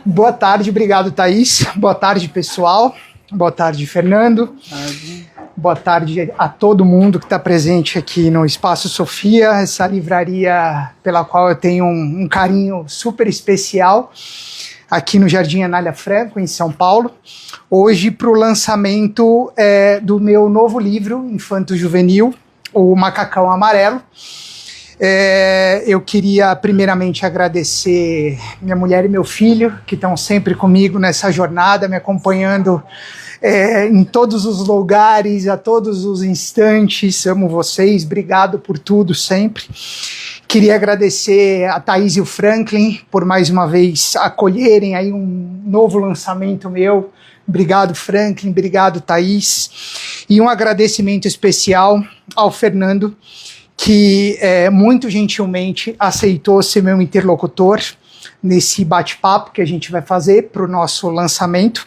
Boa tarde, obrigado, Thaís. Boa tarde, pessoal. Boa tarde, Fernando. Boa tarde a todo mundo que está presente aqui no Espaço Sofia, essa livraria pela qual eu tenho um carinho super especial, aqui no Jardim Anália Franco, em São Paulo. Hoje, para o lançamento do meu novo livro, infanto-juvenil, O Macacão Amarelo. Eu queria primeiramente agradecer minha mulher e meu filho, que estão sempre comigo nessa jornada, me acompanhando em todos os lugares, a todos os instantes. Amo vocês, obrigado por tudo sempre. Queria agradecer a Thaís e o Franklin por mais uma vez acolherem aí um novo lançamento meu. Obrigado, Franklin, obrigado, Thaís. E um agradecimento especial ao Fernando, que muito gentilmente aceitou ser meu interlocutor nesse bate-papo que a gente vai fazer para o nosso lançamento.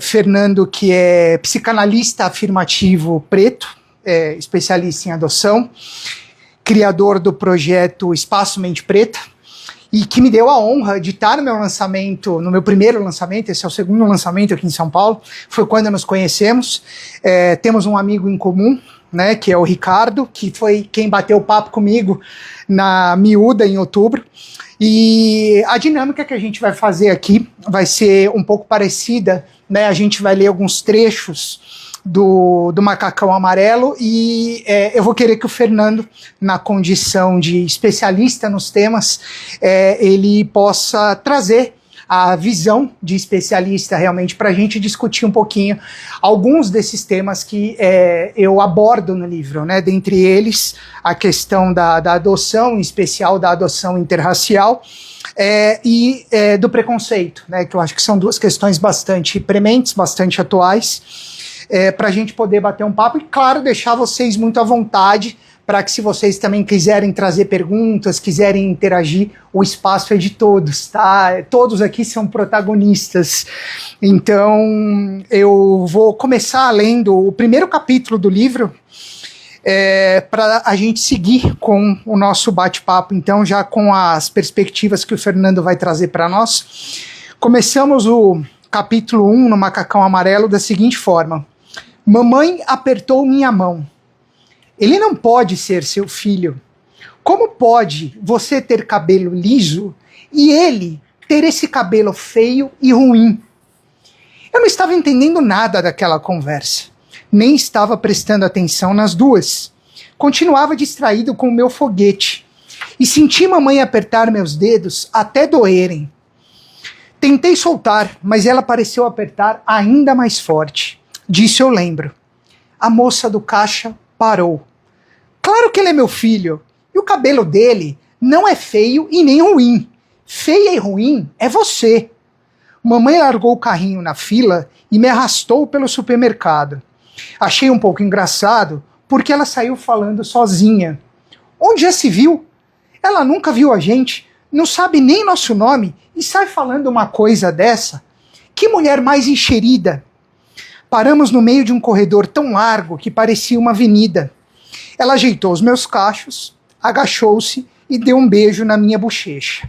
Fernando, que é psicanalista afirmativo preto, especialista em adoção, criador do projeto Espaço Mente Preta, e que me deu a honra de estar no meu lançamento, no meu primeiro lançamento. Esse é o segundo lançamento aqui em São Paulo, foi quando nos conhecemos. Temos um amigo em comum, né, que é o Ricardo, que foi quem bateu o papo comigo na Miúda em outubro. E a dinâmica que a gente vai fazer aqui vai ser um pouco parecida, né? A gente vai ler alguns trechos do Macacão Amarelo e eu vou querer que o Fernando, na condição de especialista nos temas, ele possa trazer a visão de especialista realmente para a gente discutir um pouquinho alguns desses temas que eu abordo no livro, né? Dentre eles, a questão da adoção, em especial da adoção interracial, e do preconceito, né? Que eu acho que são duas questões bastante prementes, bastante atuais, para a gente poder bater um papo e, claro, deixar vocês muito à vontade para que, se vocês também quiserem trazer perguntas, quiserem interagir, o espaço é de todos, tá? Todos aqui são protagonistas. Então, eu vou começar lendo o primeiro capítulo do livro, para a gente seguir com o nosso bate-papo, então, já com as perspectivas que o Fernando vai trazer para nós. Começamos o capítulo 1, no Macacão Amarelo, da seguinte forma: Mamãe apertou minha mão. Ele não pode ser seu filho. Como pode você ter cabelo liso e ele ter esse cabelo feio e ruim? Eu não estava entendendo nada daquela conversa, nem estava prestando atenção nas duas. Continuava distraído com o meu foguete e senti mamãe apertar meus dedos até doerem. Tentei soltar, mas ela pareceu apertar ainda mais forte. Disso eu lembro. A moça do caixa parou. Claro que ele é meu filho, e o cabelo dele não é feio e nem ruim. Feia e ruim é você. Mamãe largou o carrinho na fila e me arrastou pelo supermercado. Achei um pouco engraçado, porque ela saiu falando sozinha. Onde já se viu? Ela nunca viu a gente, não sabe nem nosso nome e sai falando uma coisa dessa. Que mulher mais enxerida! Paramos no meio de um corredor tão largo que parecia uma avenida. Ela ajeitou os meus cachos, agachou-se e deu um beijo na minha bochecha.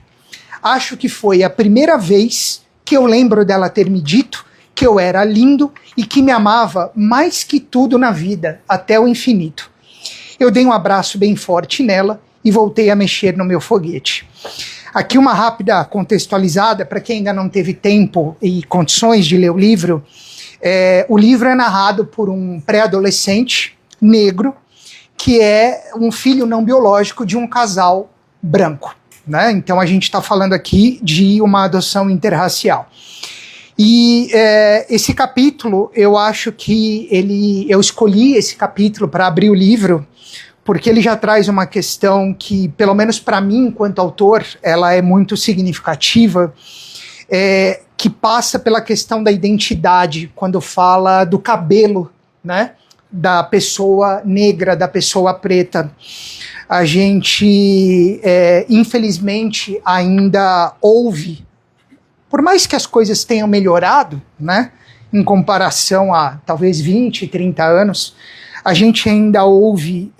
Acho que foi a primeira vez que eu lembro dela ter me dito que eu era lindo e que me amava mais que tudo na vida, até o infinito. Eu dei um abraço bem forte nela e voltei a mexer no meu foguete. Aqui uma rápida contextualizada para quem ainda não teve tempo e condições de ler o livro. O livro é narrado por um pré-adolescente negro, que é um filho não biológico de um casal branco, né? Então a gente está falando aqui de uma adoção interracial. E esse capítulo, eu acho que eu escolhi esse capítulo para abrir o livro, porque ele já traz uma questão que, pelo menos para mim, enquanto autor, ela é muito significativa, que passa pela questão da identidade, quando fala do cabelo, né, da pessoa negra, da pessoa preta. A gente, infelizmente, ainda ouve, por mais que as coisas tenham melhorado, né, em comparação a talvez 20, 30 anos, a gente ainda ouve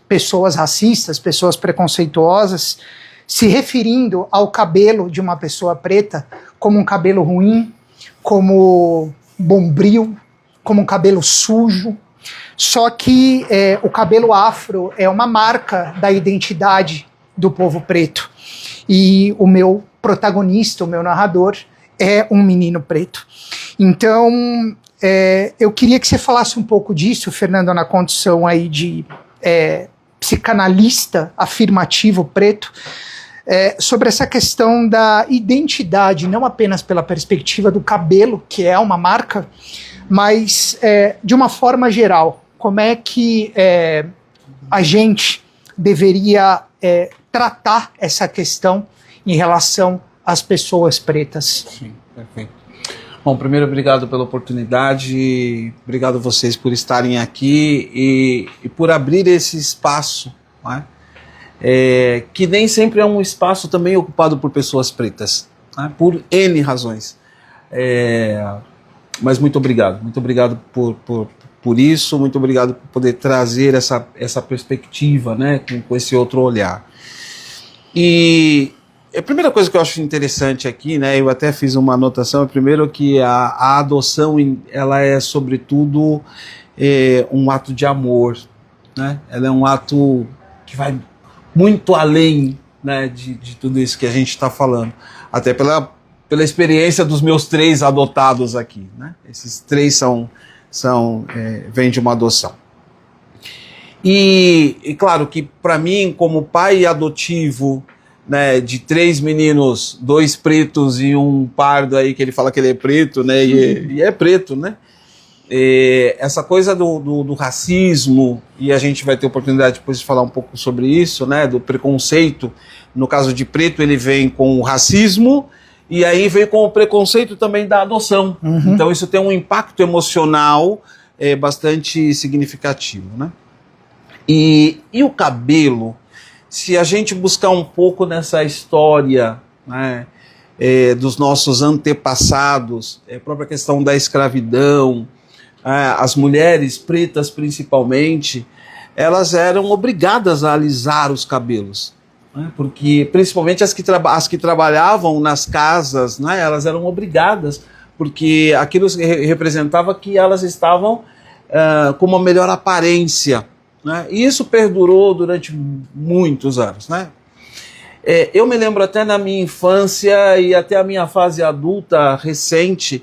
pessoas racistas, pessoas preconceituosas, se referindo ao cabelo de uma pessoa preta como um cabelo ruim, como bombril, como um cabelo sujo. Só que o cabelo afro é uma marca da identidade do povo preto. E o meu protagonista, o meu narrador, é um menino preto. Então, eu queria que você falasse um pouco disso, Fernando, na condição aí de psicanalista afirmativo preto, sobre essa questão da identidade, não apenas pela perspectiva do cabelo, que é uma marca, mas de uma forma geral. Como é que a gente deveria tratar essa questão em relação às pessoas pretas? Sim, perfeito. Bom, primeiro, obrigado pela oportunidade, obrigado a vocês por estarem aqui e por abrir esse espaço, né? Que nem sempre é um espaço também ocupado por pessoas pretas, né? Por N razões. Mas muito obrigado por isso, muito obrigado por poder trazer essa perspectiva, né? Com esse outro olhar. E a primeira coisa que eu acho interessante aqui, né, eu até fiz uma anotação, primeiro que a adoção, ela é sobretudo um ato de amor, né? Ela é um ato que vai muito além, né, de tudo isso que a gente está falando, até pela experiência dos meus 3 adotados aqui, né? Esses 3 vêm de uma adoção. E claro que para mim, como pai adotivo, né, de 3 meninos, 2 pretos e um pardo aí, que ele fala que ele é preto, né, e é preto, né? Essa coisa do racismo, e a gente vai ter oportunidade depois de falar um pouco sobre isso, né, do preconceito. No caso de preto, ele vem com o racismo, e aí vem com o preconceito também da adoção. Uhum. Então isso tem um impacto emocional bastante significativo, né? E o cabelo, se a gente buscar um pouco nessa história, né, dos nossos antepassados, a própria questão da escravidão, as mulheres pretas principalmente, elas eram obrigadas a alisar os cabelos, né, porque principalmente as que trabalhavam nas casas, né, elas eram obrigadas, porque aquilo representava que elas estavam com uma melhor aparência, né? E isso perdurou durante muitos anos, né? Eu me lembro até na minha infância e até a minha fase adulta recente,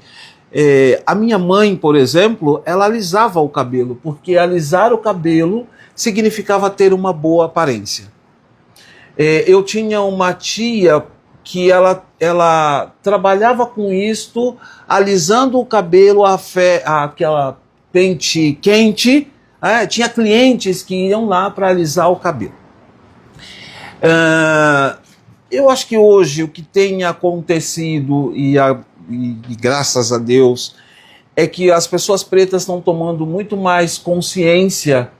a minha mãe, por exemplo, ela alisava o cabelo, porque alisar o cabelo significava ter uma boa aparência. Eu tinha uma tia que ela trabalhava com isto, alisando o cabelo, aquela pente quente. Tinha clientes que iam lá para alisar o cabelo. Eu acho que hoje o que tem acontecido, e graças a Deus, é que as pessoas pretas estão tomando muito mais consciência,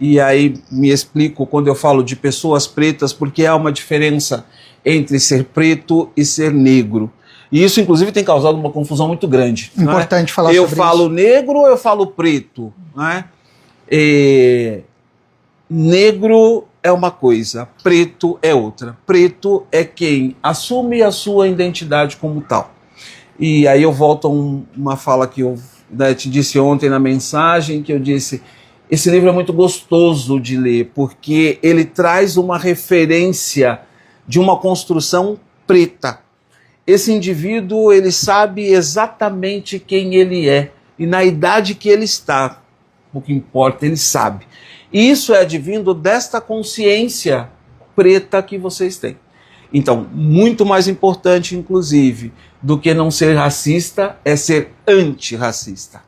e aí me explico quando eu falo de pessoas pretas, porque há uma diferença entre ser preto e ser negro. E isso, inclusive, tem causado uma confusão muito grande. Importante falar sobre isso. Eu falo negro ou eu falo preto? Negro é uma coisa, preto é outra. Preto é quem assume a sua identidade como tal. E aí eu volto a uma fala que eu te disse ontem na mensagem, que eu disse, esse livro é muito gostoso de ler, porque ele traz uma referência de uma construção preta. Esse indivíduo, ele sabe exatamente quem ele é e na idade que ele está. O que importa, ele sabe. E isso é advindo desta consciência preta que vocês têm. Então, muito mais importante, inclusive, do que não ser racista, é ser antirracista.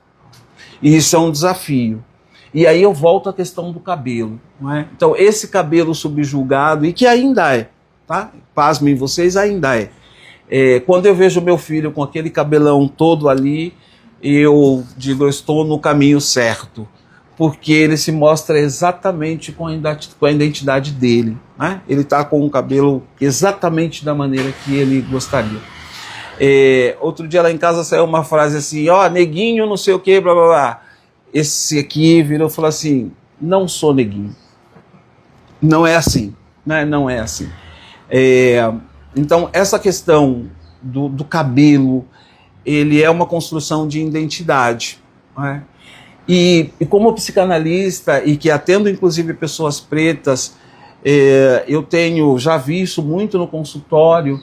E isso é um desafio. E aí eu volto à questão do cabelo, não é? Então, esse cabelo subjugado, e que ainda é, tá? Pasmem vocês, ainda é. Quando eu vejo meu filho com aquele cabelão todo ali, eu digo, eu estou no caminho certo, porque ele se mostra exatamente com a identidade dele, né? Ele está com o cabelo exatamente da maneira que ele gostaria. Outro dia lá em casa saiu uma frase assim, neguinho, não sei o que, blá blá blá. Esse aqui virou e falou assim, não sou neguinho. Não é assim, né? Não é assim. Então, essa questão do cabelo, ele é uma construção de identidade, né? E como psicanalista, e que atendo inclusive pessoas pretas, eu já vi isso muito no consultório,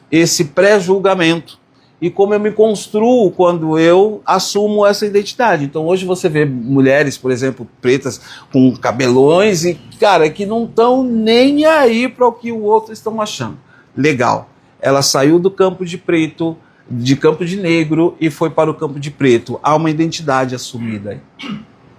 esse pré-julgamento, e como eu me construo quando eu assumo essa identidade. Então hoje você vê mulheres, por exemplo, pretas com cabelões e, cara, que não estão nem aí para o que o outro estão achando. Legal. Ela saiu do campo de preto, de campo de negro, e foi para o campo de preto. Há uma identidade assumida aí.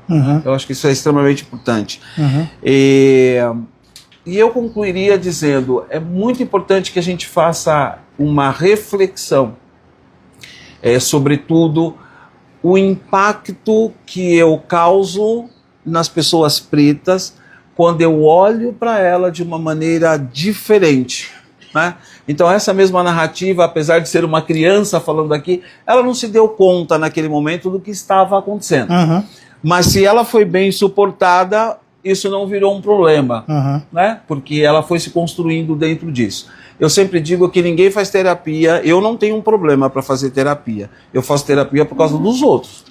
Uhum. Eu acho que isso é extremamente importante. Uhum. E eu concluiria dizendo, é muito importante que a gente faça uma reflexão, sobretudo, o impacto que eu causo nas pessoas pretas quando eu olho para ela de uma maneira diferente, né? Então essa mesma narrativa, apesar de ser uma criança falando aqui, ela não se deu conta naquele momento do que estava acontecendo. Uhum. Mas se ela foi bem suportada, isso não virou um problema, né? Porque ela foi se construindo dentro disso. Eu sempre digo que ninguém faz terapia, eu não tenho um problema para fazer terapia. Eu faço terapia por causa dos outros.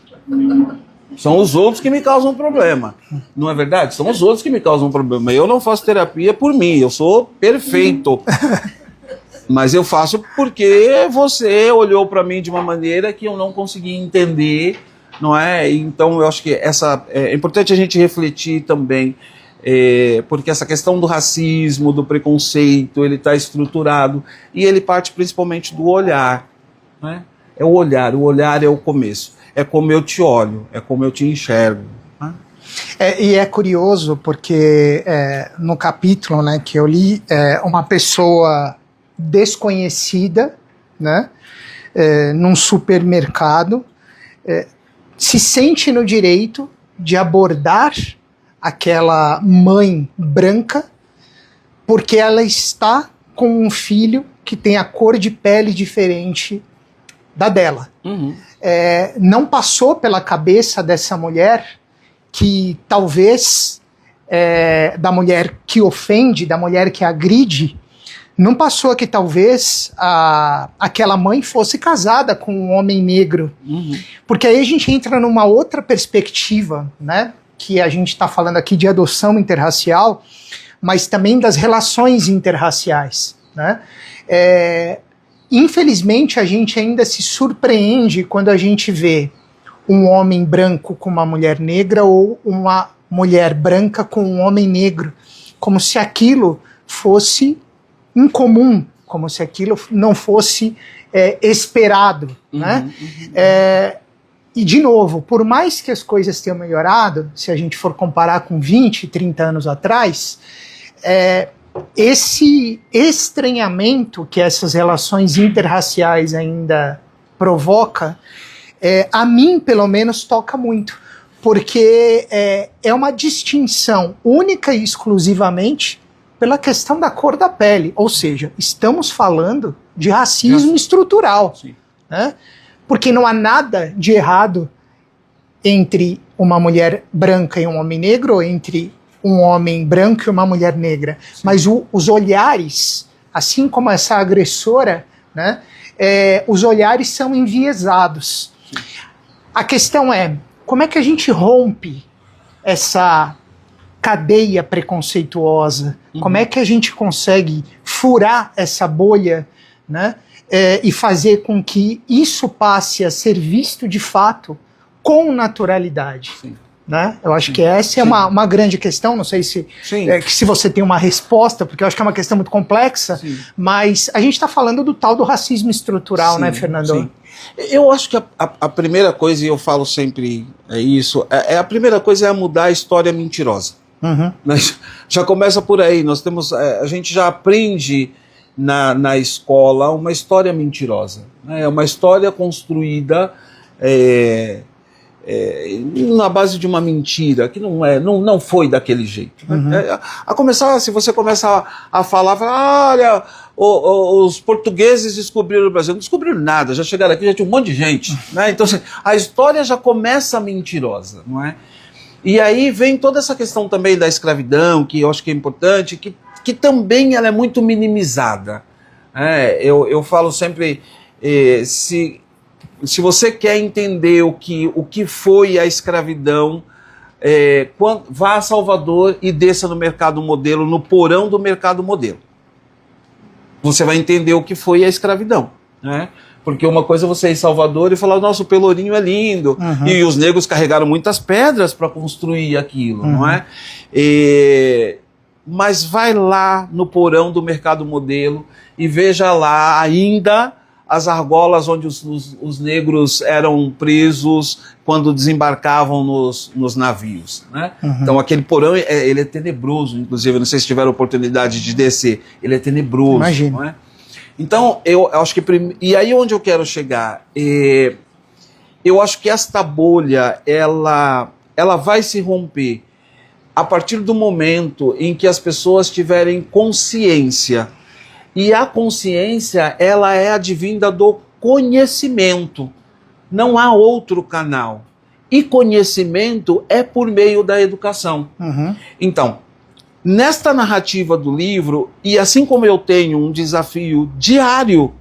São os outros que me causam problema. Não é verdade? São os outros que me causam problema. Eu não faço terapia por mim, eu sou perfeito. Mas eu faço porque você olhou para mim de uma maneira que eu não consegui entender, não é? Então eu acho que é importante a gente refletir também, porque essa questão do racismo, do preconceito, ele está estruturado e ele parte principalmente do olhar, né? É o olhar é o começo, é como eu te olho, é como eu te enxergo, né? E é curioso porque no capítulo, né, que eu li, uma pessoa desconhecida, né, num supermercado, se sente no direito de abordar aquela mãe branca porque ela está com um filho que tem a cor de pele diferente da dela. Uhum. Não passou pela cabeça dessa mulher que talvez da mulher que ofende, da mulher que agride, não passou que talvez aquela mãe fosse casada com um homem negro. Uhum. Porque aí a gente entra numa outra perspectiva, né? Que a gente está falando aqui de adoção interracial, mas também das relações interraciais, né? Infelizmente, a gente ainda se surpreende quando a gente vê um homem branco com uma mulher negra ou uma mulher branca com um homem negro, como se aquilo fosse incomum, como se aquilo não fosse esperado, né? E, de novo, por mais que as coisas tenham melhorado, se a gente for comparar com 20, 30 anos atrás, esse estranhamento que essas relações interraciais ainda provoca, a mim, pelo menos, toca muito, porque é uma distinção única e exclusivamente pela questão da cor da pele, ou seja, estamos falando de racismo estrutural, né? Porque não há nada de errado entre uma mulher branca e um homem negro, ou entre um homem branco e uma mulher negra. Sim. Mas os olhares, assim como essa agressora, né, os olhares são enviesados. Sim. A questão é, como é que a gente rompe essa cadeia preconceituosa? Como é que a gente consegue furar essa bolha, né, e fazer com que isso passe a ser visto de fato com naturalidade? Sim. Né? Eu acho que essa é uma grande questão, não sei se você tem uma resposta, porque eu acho que é uma questão muito complexa, mas a gente está falando do tal do racismo estrutural, né, Fernando? Sim. Eu acho que a primeira coisa, e eu falo sempre isso, a primeira coisa é mudar a história mentirosa. Uhum. Já começa por aí, a gente já aprende na escola uma história mentirosa, né? É uma história construída na base de uma mentira, que não foi daquele jeito. Uhum. Né? A começar, se você começa a falar, olha, os portugueses descobriram o Brasil. Não descobriram nada, já chegaram aqui, já tinha um monte de gente. Né? Então, assim, a história já começa mentirosa, não é? E aí vem toda essa questão também da escravidão, que eu acho que é importante, que que também ela é muito minimizada. Eu falo sempre, se você quer entender o que foi a escravidão, vá a Salvador e desça no Mercado Modelo, no porão do Mercado Modelo. Você vai entender o que foi a escravidão, né? Porque uma coisa é você ir em Salvador e falar, nossa, o Pelourinho é lindo, e os negros carregaram muitas pedras para construir aquilo, não é? Mas vai lá no porão do Mercado Modelo e veja lá ainda as argolas onde os negros eram presos quando desembarcavam nos navios, né? Então aquele porão, ele é tenebroso, inclusive, não sei se tiveram oportunidade de descer, ele é tenebroso. Imagino. Não é? Então, eu acho que... E aí onde eu quero chegar? Eu acho que esta bolha, ela vai se romper a partir do momento em que as pessoas tiverem consciência. E a consciência, ela é advinda do conhecimento. Não há outro canal. E conhecimento é por meio da educação. Então, nesta narrativa do livro, e assim como eu tenho um desafio diário,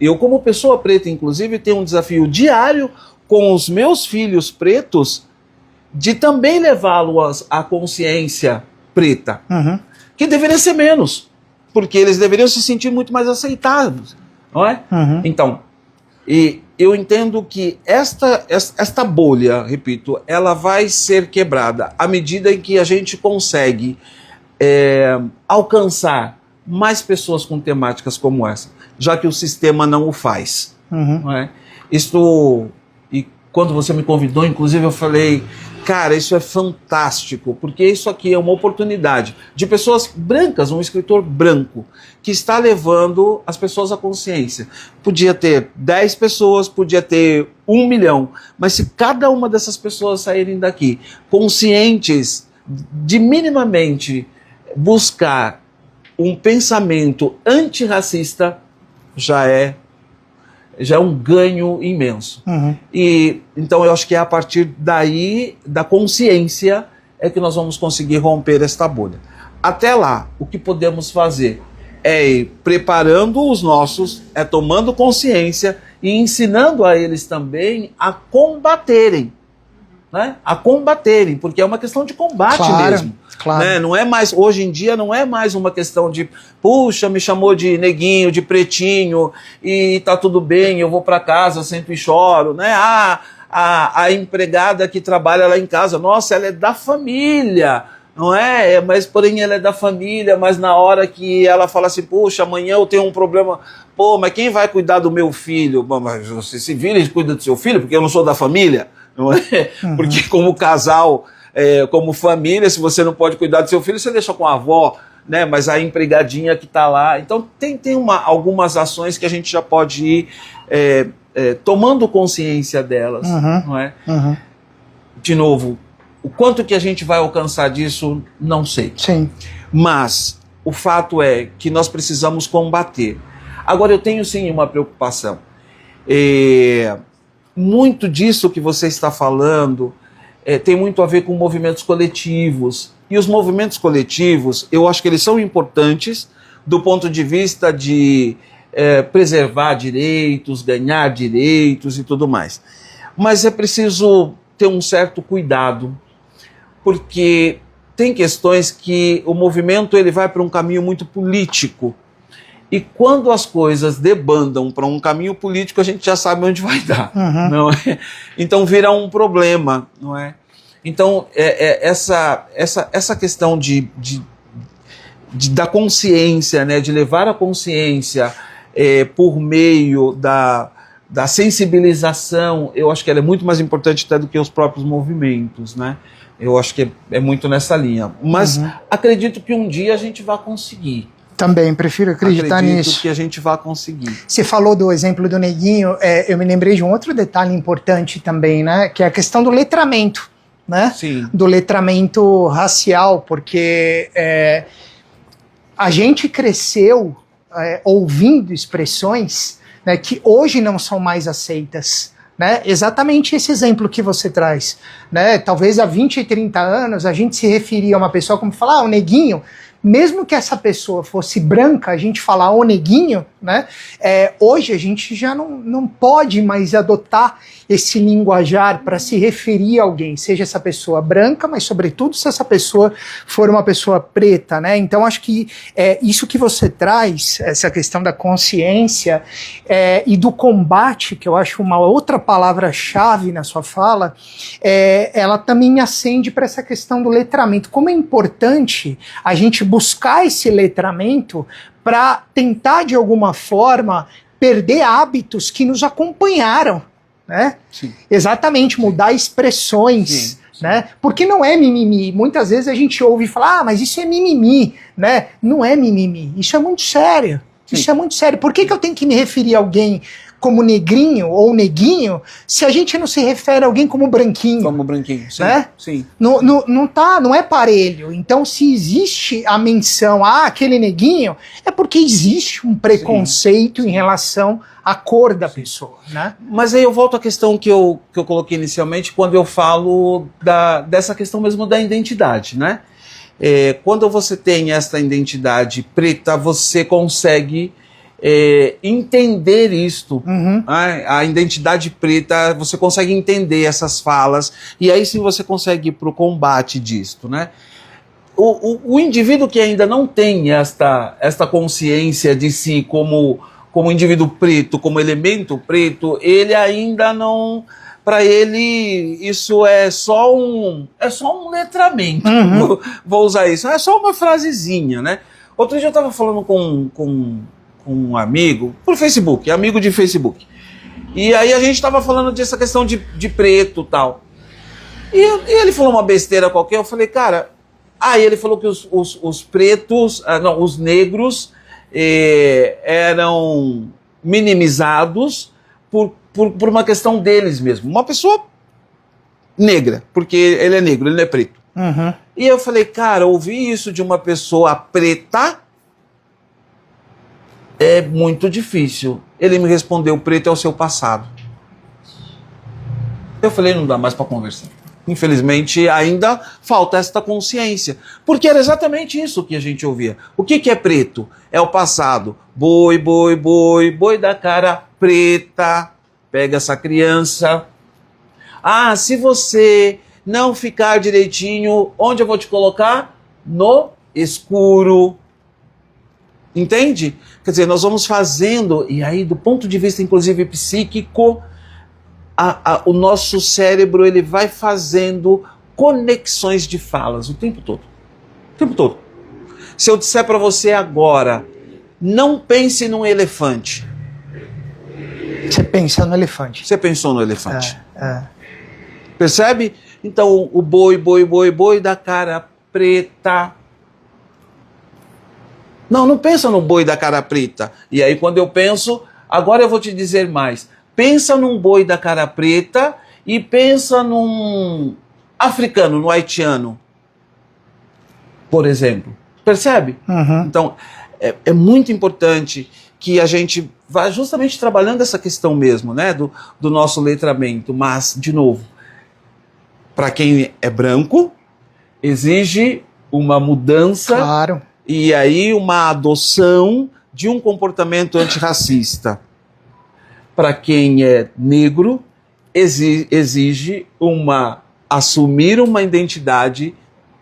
eu como pessoa preta, inclusive, tenho um desafio diário com os meus filhos pretos, de também levá-los à consciência preta, que deveria ser menos, porque eles deveriam se sentir muito mais aceitados, não é? Então, e eu entendo que esta bolha, repito, ela vai ser quebrada à medida em que a gente consegue alcançar mais pessoas com temáticas como essa, já que o sistema não o faz. Não é? E quando você me convidou, inclusive, eu falei, cara, isso é fantástico, porque isso aqui é uma oportunidade de pessoas brancas, um escritor branco, que está levando as pessoas à consciência. Podia ter 10 pessoas, podia ter 1 milhão, mas se cada uma dessas pessoas saírem daqui conscientes de minimamente buscar um pensamento antirracista, já é um ganho imenso. E então eu acho que é a partir daí, da consciência, é que nós vamos conseguir romper esta bolha. Até lá, o que podemos fazer é ir preparando os nossos, tomando consciência e ensinando a eles também a combaterem. Né? A combaterem, porque é uma questão de combate mesmo. Claro. Né? Não é mais, hoje em dia não é mais uma questão de, puxa, me chamou de neguinho, de pretinho, e tá tudo bem, eu vou para casa, sento e choro. Né? A empregada que trabalha lá em casa, nossa, ela é da família, não é? Mas porém ela é da família, mas na hora que ela fala assim, puxa, amanhã eu tenho um problema, pô, mas quem vai cuidar do meu filho? Bom, mas você se vira e cuida do seu filho, porque eu não sou da família. Não é? Porque como casal, como família, se você não pode cuidar do seu filho, você deixa com a avó, né? Mas a empregadinha que está lá. Então tem algumas ações que a gente já pode ir tomando consciência delas. Não é? De novo, o quanto que a gente vai alcançar disso, não sei. Sim. Mas o fato é que nós precisamos combater. Agora eu tenho sim uma preocupação. Muito disso que você está falando tem muito a ver com movimentos coletivos. E os movimentos coletivos, eu acho que eles são importantes do ponto de vista de preservar direitos, ganhar direitos e tudo mais. Mas é preciso ter um certo cuidado, porque tem questões que o movimento ele vai para um caminho muito político. E quando as coisas debandam para um caminho político, a gente já sabe onde vai dar, não é? Então vira um problema, não é? Então essa questão da consciência, né, de levar a consciência por meio da sensibilização, eu acho que ela é muito mais importante até do que os próprios movimentos, né? Eu acho que é muito nessa linha. Mas acredito que um dia a gente vai conseguir. Também, prefiro acreditar nisso. Acredito que a gente vai conseguir. Você falou do exemplo do neguinho, eu me lembrei de um outro detalhe importante também, né? Que é a questão do letramento, né? Sim. Do letramento racial, porque a gente cresceu ouvindo expressões, né, que hoje não são mais aceitas. Né? Exatamente esse exemplo que você traz. Né? Talvez há 20 e 30 anos a gente se referia a uma pessoa como falar, o neguinho, mesmo que essa pessoa fosse branca, a gente falar o neguinho, né? Hoje a gente já não pode mais adotar esse linguajar para se referir a alguém, seja essa pessoa branca, mas sobretudo se essa pessoa for uma pessoa preta, né? Então acho que isso que você traz, essa questão da consciência e do combate, que eu acho uma outra palavra-chave na sua fala, ela também me acende para essa questão do letramento. Como é importante a gente buscar esse letramento para tentar, de alguma forma, perder hábitos que nos acompanharam, né? Sim. Exatamente, mudar expressões, sim. né? Porque não é mimimi. Muitas vezes a gente ouve falar, mas isso é mimimi, né? Não é mimimi, isso é muito sério. Sim. Isso é muito sério. Por que eu tenho que me referir a alguém como negrinho ou neguinho, se a gente não se refere a alguém como branquinho? Como branquinho, sim. Né? Sim. Não é parelho. Então, se existe a menção a aquele neguinho, é porque existe um preconceito em relação à cor da pessoa, né? Mas aí eu volto à questão que eu coloquei inicialmente, quando eu falo dessa questão mesmo da identidade, né? Quando você tem essa identidade preta, você consegue entender isto. Uhum. A identidade preta, você consegue entender essas falas, e aí sim você consegue ir para o combate disto, né? O indivíduo que ainda não tem esta consciência de si como indivíduo preto, como elemento preto, ele ainda não... Para ele, isso é só um letramento. Uhum. Vou usar isso. É só uma frasezinha, né? Outro dia eu estava falando com um amigo, por Facebook, amigo de Facebook. E aí a gente estava falando dessa questão de preto e tal. E ele falou uma besteira qualquer, eu falei, cara... Aí ele falou que os pretos, os negros eram minimizados por uma questão deles mesmo. Uma pessoa negra, porque ele é negro, ele não é preto. Uhum. E eu falei, cara, ouvir isso de uma pessoa preta é muito difícil. Ele me respondeu, preto é o seu passado. Eu falei, não dá mais para conversar. Infelizmente, ainda falta esta consciência. Porque era exatamente isso que a gente ouvia. O que é preto? É o passado. Boi, boi, boi, boi da cara preta. Pega essa criança. Ah, se você não ficar direitinho, onde eu vou te colocar? No escuro. Entende? Quer dizer, nós vamos fazendo, e aí do ponto de vista inclusive psíquico, o nosso cérebro ele vai fazendo conexões de falas o tempo todo. O tempo todo. Se eu disser para você agora, não pense num elefante. Você pensa no elefante. Você pensou no elefante. É. Percebe? Então o boi, boi, boi, boi da cara preta. Não pensa no boi da cara preta. E aí quando eu penso, agora eu vou te dizer mais. Pensa num boi da cara preta e pensa num africano, no haitiano, por exemplo. Percebe? Uhum. Então, é muito importante que a gente vá justamente trabalhando essa questão mesmo, né, do nosso letramento. Mas, de novo, para quem é branco, exige uma mudança. Claro. E aí uma adoção de um comportamento antirracista. Para quem é negro, exige assumir uma identidade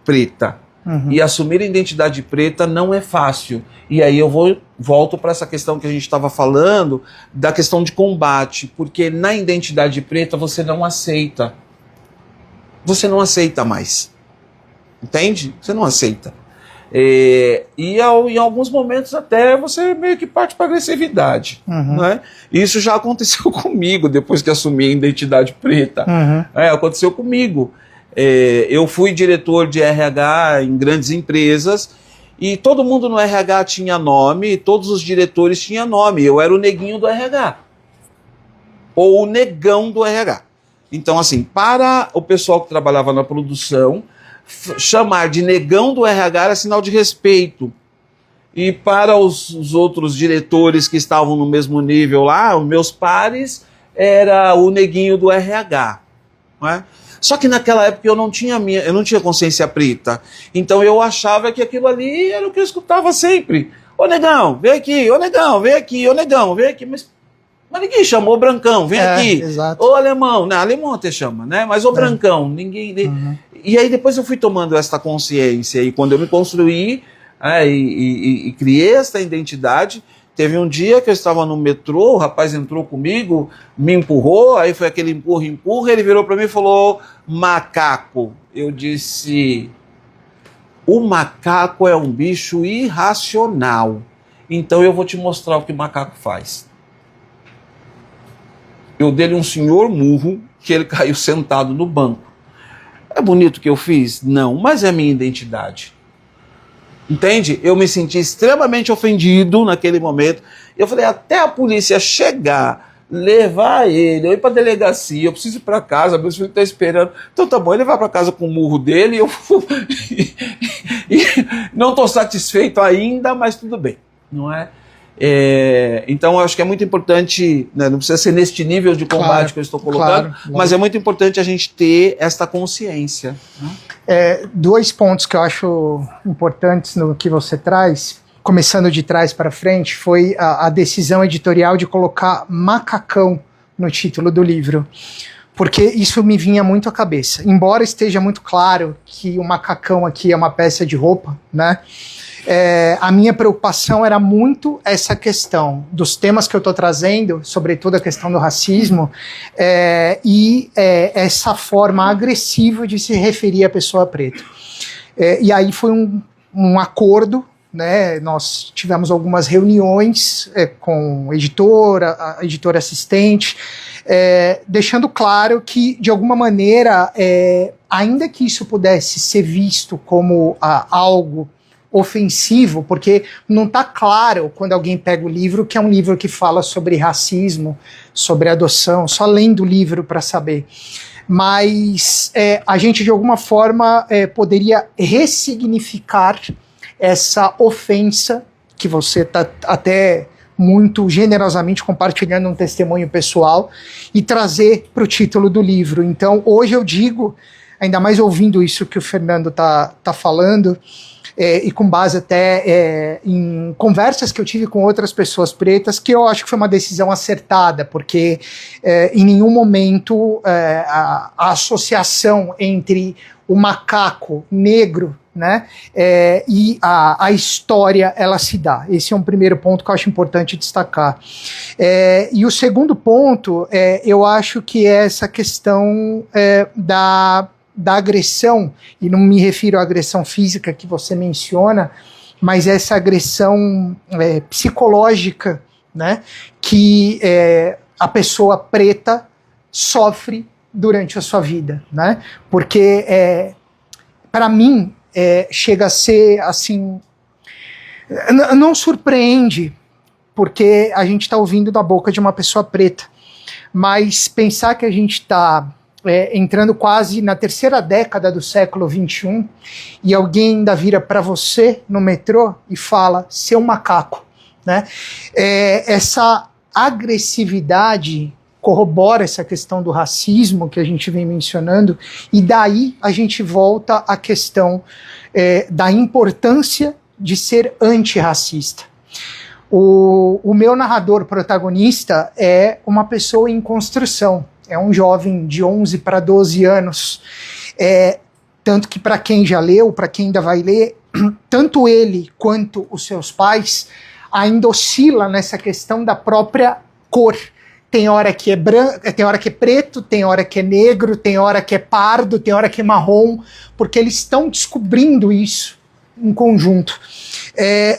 preta. Uhum. E assumir a identidade preta não é fácil. E aí eu volto para essa questão que a gente estava falando, da questão de combate. Porque na identidade preta você não aceita. Você não aceita mais. Entende? Você não aceita. E em alguns momentos até você meio que parte para agressividade. Uhum. Né? Isso já aconteceu comigo depois que assumi a identidade preta. Uhum. Aconteceu comigo. Eu fui diretor de RH em grandes empresas e todo mundo no RH tinha nome, todos os diretores tinham nome. Eu era o neguinho do RH. Ou o negão do RH. Então, assim, para o pessoal que trabalhava na produção, chamar de negão do RH era sinal de respeito. E para os outros diretores que estavam no mesmo nível lá, os meus pares, era o neguinho do RH. Não é? Só que naquela época eu não tinha consciência preta. Então eu achava que aquilo ali era o que eu escutava sempre. Ô negão, vem aqui, ô negão, vem aqui, ô negão, vem aqui. Mas ninguém chamou brancão, vem aqui. Exato. Ô alemão, não, alemão até chama, né? Mas ô brancão, ninguém. Uhum. E aí depois eu fui tomando essa consciência. E quando eu me construí e criei essa identidade. Teve um dia que eu estava no metrô, o rapaz entrou comigo, me empurrou, aí foi aquele empurra, ele virou para mim e falou, macaco. Eu disse, o macaco é um bicho irracional, então eu vou te mostrar o que o macaco faz. Eu dei-lhe um senhor murro, que ele caiu sentado no banco. É bonito o que eu fiz? Não, mas é a minha identidade. Entende? Eu me senti extremamente ofendido naquele momento. Eu falei, até a polícia chegar, levar ele, eu ir para a delegacia, eu preciso ir para casa, meu filho está esperando. Então tá bom, ele vai para casa com o murro dele, eu não estou satisfeito ainda, mas tudo bem, não é? Então eu acho que é muito importante, né, não precisa ser neste nível de combate que eu estou colocando, mas é muito importante a gente ter esta consciência. Né? 2 pontos que eu acho importantes no que você traz, começando de trás para frente, foi a decisão editorial de colocar macacão no título do livro, porque isso me vinha muito à cabeça. Embora esteja muito claro que o macacão aqui é uma peça de roupa, né? A minha preocupação era muito essa questão dos temas que eu estou trazendo, sobretudo a questão do racismo, e essa forma agressiva de se referir à pessoa preta. E aí foi um acordo, né? Nós tivemos algumas reuniões com a editora assistente, deixando claro que, de alguma maneira, ainda que isso pudesse ser visto como algo ofensivo, porque não está claro quando alguém pega o livro que é um livro que fala sobre racismo, sobre adoção, só lendo o livro para saber. Mas a gente de alguma forma poderia ressignificar essa ofensa que você está até muito generosamente compartilhando um testemunho pessoal e trazer para o título do livro. Então hoje eu digo, ainda mais ouvindo isso que o Fernando tá falando, e com base até em conversas que eu tive com outras pessoas pretas, que eu acho que foi uma decisão acertada, porque em nenhum momento a associação entre o macaco negro, né, e a história ela se dá. Esse é um primeiro ponto que eu acho importante destacar. E o segundo ponto, eu acho que é essa questão da agressão, e não me refiro à agressão física que você menciona, mas essa agressão psicológica, né, que a pessoa preta sofre durante a sua vida, né? Porque para mim chega a ser assim, não surpreende, porque a gente está ouvindo da boca de uma pessoa preta, mas pensar que a gente está entrando quase na 3ª década do século XXI e alguém ainda vira para você no metrô e fala, seu macaco, né? Essa agressividade corrobora essa questão do racismo que a gente vem mencionando, e daí a gente volta à questão da importância de ser antirracista. O meu narrador protagonista é uma pessoa em construção, é um jovem de 11 para 12 anos, tanto que para quem já leu, para quem ainda vai ler, tanto ele quanto os seus pais ainda oscila nessa questão da própria cor. Tem hora que é branco, tem hora que é preto, tem hora que é negro, tem hora que é pardo, tem hora que é marrom, porque eles estão descobrindo isso em conjunto.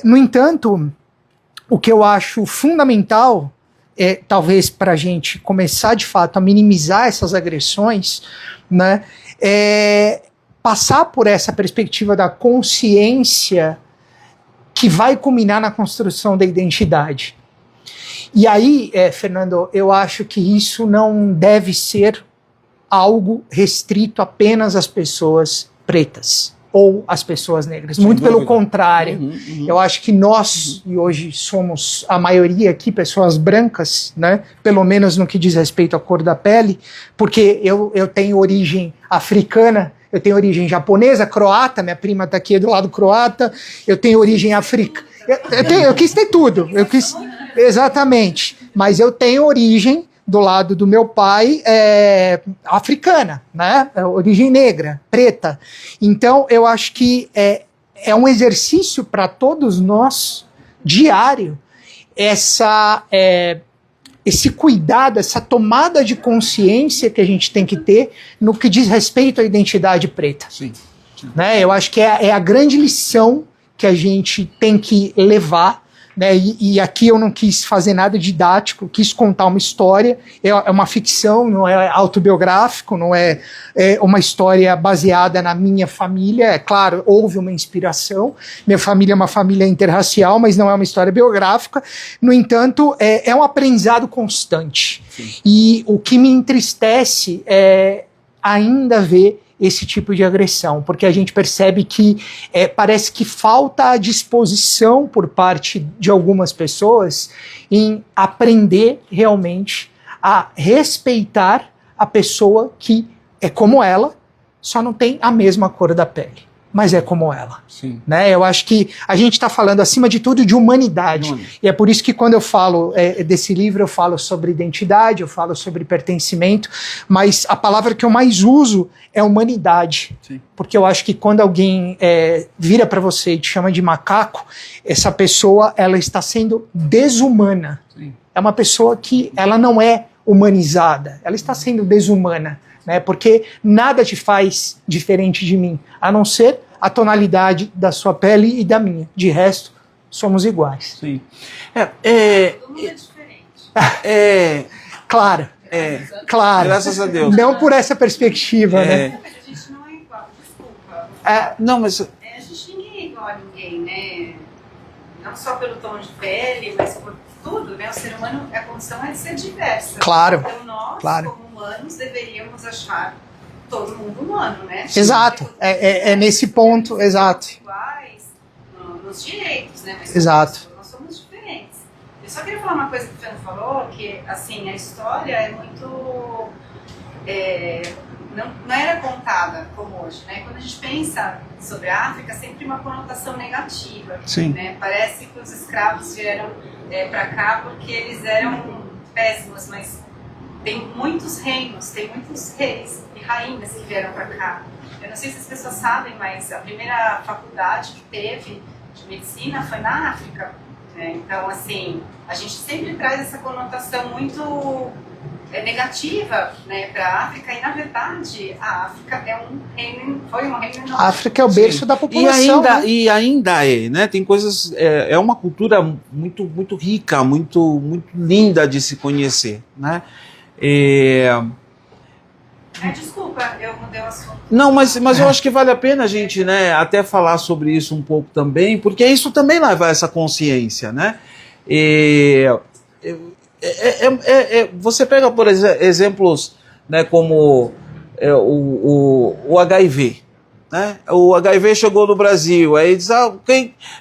No entanto, o que eu acho fundamental, talvez para a gente começar de fato a minimizar essas agressões, né, passar por essa perspectiva da consciência que vai culminar na construção da identidade. E aí, Fernando, eu acho que isso não deve ser algo restrito apenas às pessoas pretas, ou as pessoas negras. Sem Muito pelo dúvida. contrário. Eu acho que nós, e hoje somos a maioria aqui, pessoas brancas, né? Pelo menos no que diz respeito à cor da pele, porque eu tenho origem africana, eu tenho origem japonesa, croata, minha prima está aqui do lado croata, eu tenho origem africana. Eu quis ter tudo, exatamente, mas eu tenho origem do lado do meu pai africana, né? Origem negra, preta. Então, eu acho que é um exercício para todos nós, diário, esse cuidado, essa tomada de consciência que a gente tem que ter no que diz respeito à identidade preta. Sim. Né? Eu acho que é a grande lição que a gente tem que levar, né? E aqui eu não quis fazer nada didático, quis contar uma história, é uma ficção, não é autobiográfico, não é uma história baseada na minha família. É claro, houve uma inspiração, minha família é uma família interracial, mas não é uma história biográfica. No entanto, é um aprendizado constante. Sim. E o que me entristece é ainda ver esse tipo de agressão, porque a gente percebe que parece que falta a disposição por parte de algumas pessoas em aprender realmente a respeitar a pessoa que é como ela, só não tem a mesma cor da pele, mas é como ela. Sim. Né? Eu acho que a gente está falando, acima de tudo, de humanidade. E é por isso que quando eu falo desse livro, eu falo sobre identidade, eu falo sobre pertencimento, mas a palavra que eu mais uso é humanidade. Sim. Porque eu acho que quando alguém vira para você e te chama de macaco, essa pessoa ela está sendo desumana. Sim. É uma pessoa que ela não é humanizada, ela está sendo desumana. Né, porque nada te faz diferente de mim, a não ser a tonalidade da sua pele e da minha. De resto, somos iguais. Sim. Todo mundo é diferente. Claro, claro. Graças a Deus. Não por essa perspectiva, né? Mas a gente não é igual, desculpa. Não, mas A gente ninguém é igual a ninguém, né? Não só pelo tom de pele, mas por tudo, né? O ser humano, a condição é de ser diversa. Claro. Então nós, Claro. como humanos, deveríamos achar todo mundo humano, né? Exato, é nesse ponto, exato. Iguais nos direitos, né? Mas Exato. nós somos diferentes. Eu só queria falar uma coisa que o Fernando falou, que assim, a história é muito... não era contada como hoje, né? Quando a gente pensa sobre a África, sempre uma conotação negativa. Sim. Né? Parece que os escravos vieram para cá porque eles eram péssimos, mas tem muitos reinos, tem muitos reis e rainhas que vieram para cá. Eu não sei se as pessoas sabem, mas a primeira faculdade que teve de medicina foi na África. Né? Então, assim, a gente sempre traz essa conotação muito negativa, né, para a África, e na verdade a África foi um reino enorme. A África é o berço Sim. da população. E ainda né? Tem coisas. É uma cultura muito, muito rica, muito, muito linda de se conhecer, né? Desculpa, eu mudei o assunto. Não, mas eu acho que vale a pena a gente, né, até falar sobre isso um pouco também, porque isso também leva a essa consciência, né? Você pega, por exemplos, né, como o HIV. Né? O HIV chegou no Brasil, aí diz,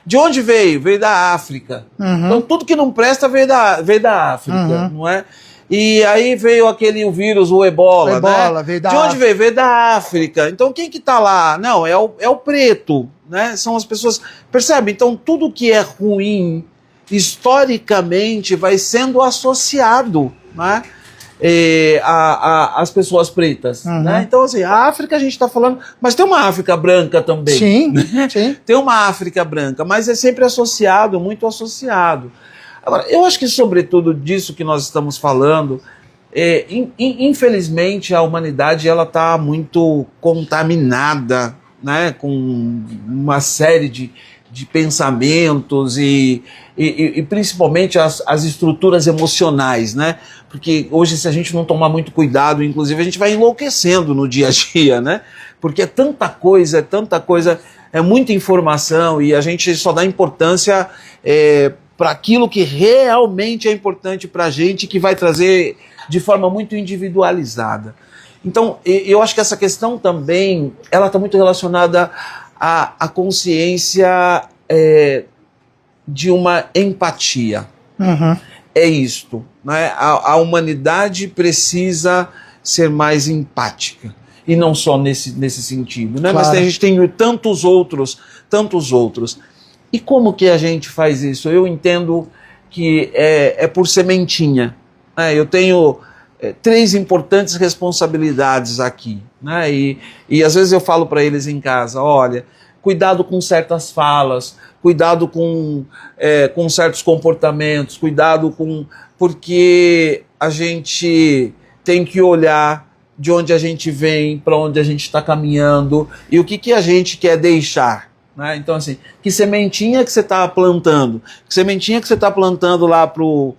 de onde veio? Veio da África. Uhum. Então tudo que não presta veio da África, Uhum. não é? E aí veio o vírus, o Ebola, né? Veio da De onde África. veio? Veio da África. Então quem que tá lá? Não, é o preto, né? São as pessoas, percebe? Então tudo que é ruim, historicamente, vai sendo associado, né? As pessoas pretas. Uhum. Né? Então, assim, a África a gente está falando, mas tem uma África branca também. Sim, sim. Tem uma África branca, mas é sempre associado, muito associado. Agora, eu acho que, sobretudo, disso que nós estamos falando, infelizmente, a humanidade está muito contaminada, né, com uma série de pensamentos e principalmente as estruturas emocionais, né? Porque hoje, se a gente não tomar muito cuidado, inclusive, a gente vai enlouquecendo no dia a dia, né? Porque é tanta coisa, é muita informação e a gente só dá importância para aquilo que realmente é importante para a gente, que vai trazer de forma muito individualizada. Então, eu acho que essa questão também, ela está muito relacionada a consciência de uma empatia. Uhum. É isto, né? A humanidade precisa ser mais empática. E não só nesse sentido, né? Claro. Mas a gente tem tantos outros. E como que a gente faz isso? Eu entendo que é por sementinha. Né? Eu tenho 3 importantes responsabilidades aqui. Né? E às vezes eu falo para eles em casa, olha, cuidado com certas falas, cuidado com certos comportamentos, porque a gente tem que olhar de onde a gente vem, para onde a gente está caminhando e o que a gente quer deixar. Né? Então, assim, que sementinha que você está plantando? Que sementinha que você está plantando lá pro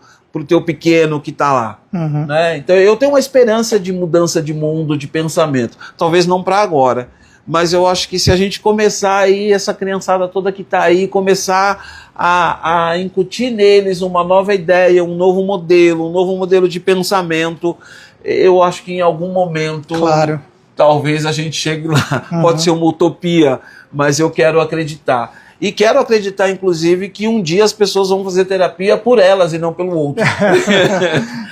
teu pequeno que está lá? Uhum. Né? Então, eu tenho uma esperança de mudança de mundo, de pensamento. Talvez não para agora, mas eu acho que se a gente começar aí, essa criançada toda que está aí, começar a incutir neles uma nova ideia, um novo modelo de pensamento, eu acho que em algum momento, Claro. talvez a gente chegue lá. Uhum. Pode ser uma utopia, mas eu quero acreditar. E quero acreditar, inclusive, que um dia as pessoas vão fazer terapia por elas e não pelo outro.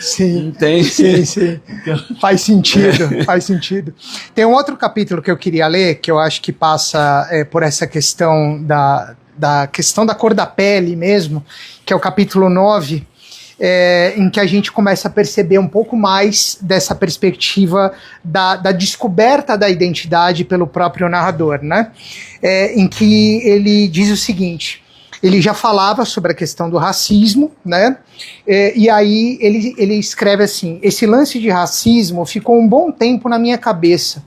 Sim. Entende? Sim. Faz sentido. Tem um outro capítulo que eu queria ler, que eu acho que passa por essa questão da questão da cor da pele mesmo, que é o capítulo 9, em que a gente começa a perceber um pouco mais dessa perspectiva da descoberta da identidade pelo próprio narrador, né? Em que ele diz o seguinte: ele já falava sobre a questão do racismo, né? E aí ele escreve assim: esse lance de racismo ficou um bom tempo na minha cabeça,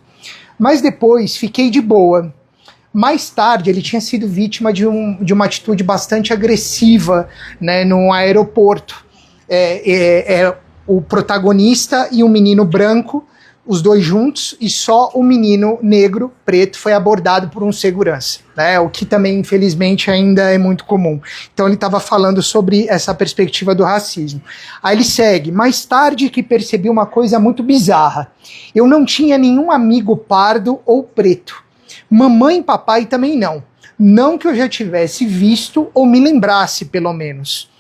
mas depois fiquei de boa. Mais tarde, ele tinha sido vítima de uma atitude bastante agressiva, né, no aeroporto. O protagonista e um menino branco, os dois juntos, e só o menino negro, preto, foi abordado por um segurança, né, o que também, infelizmente, ainda é muito comum. Então ele estava falando sobre essa perspectiva do racismo. Aí ele segue: mais tarde que percebi uma coisa muito bizarra. Eu não tinha nenhum amigo pardo ou preto. Mamãe e papai também não. Não que eu já tivesse visto ou me lembrasse, pelo menos.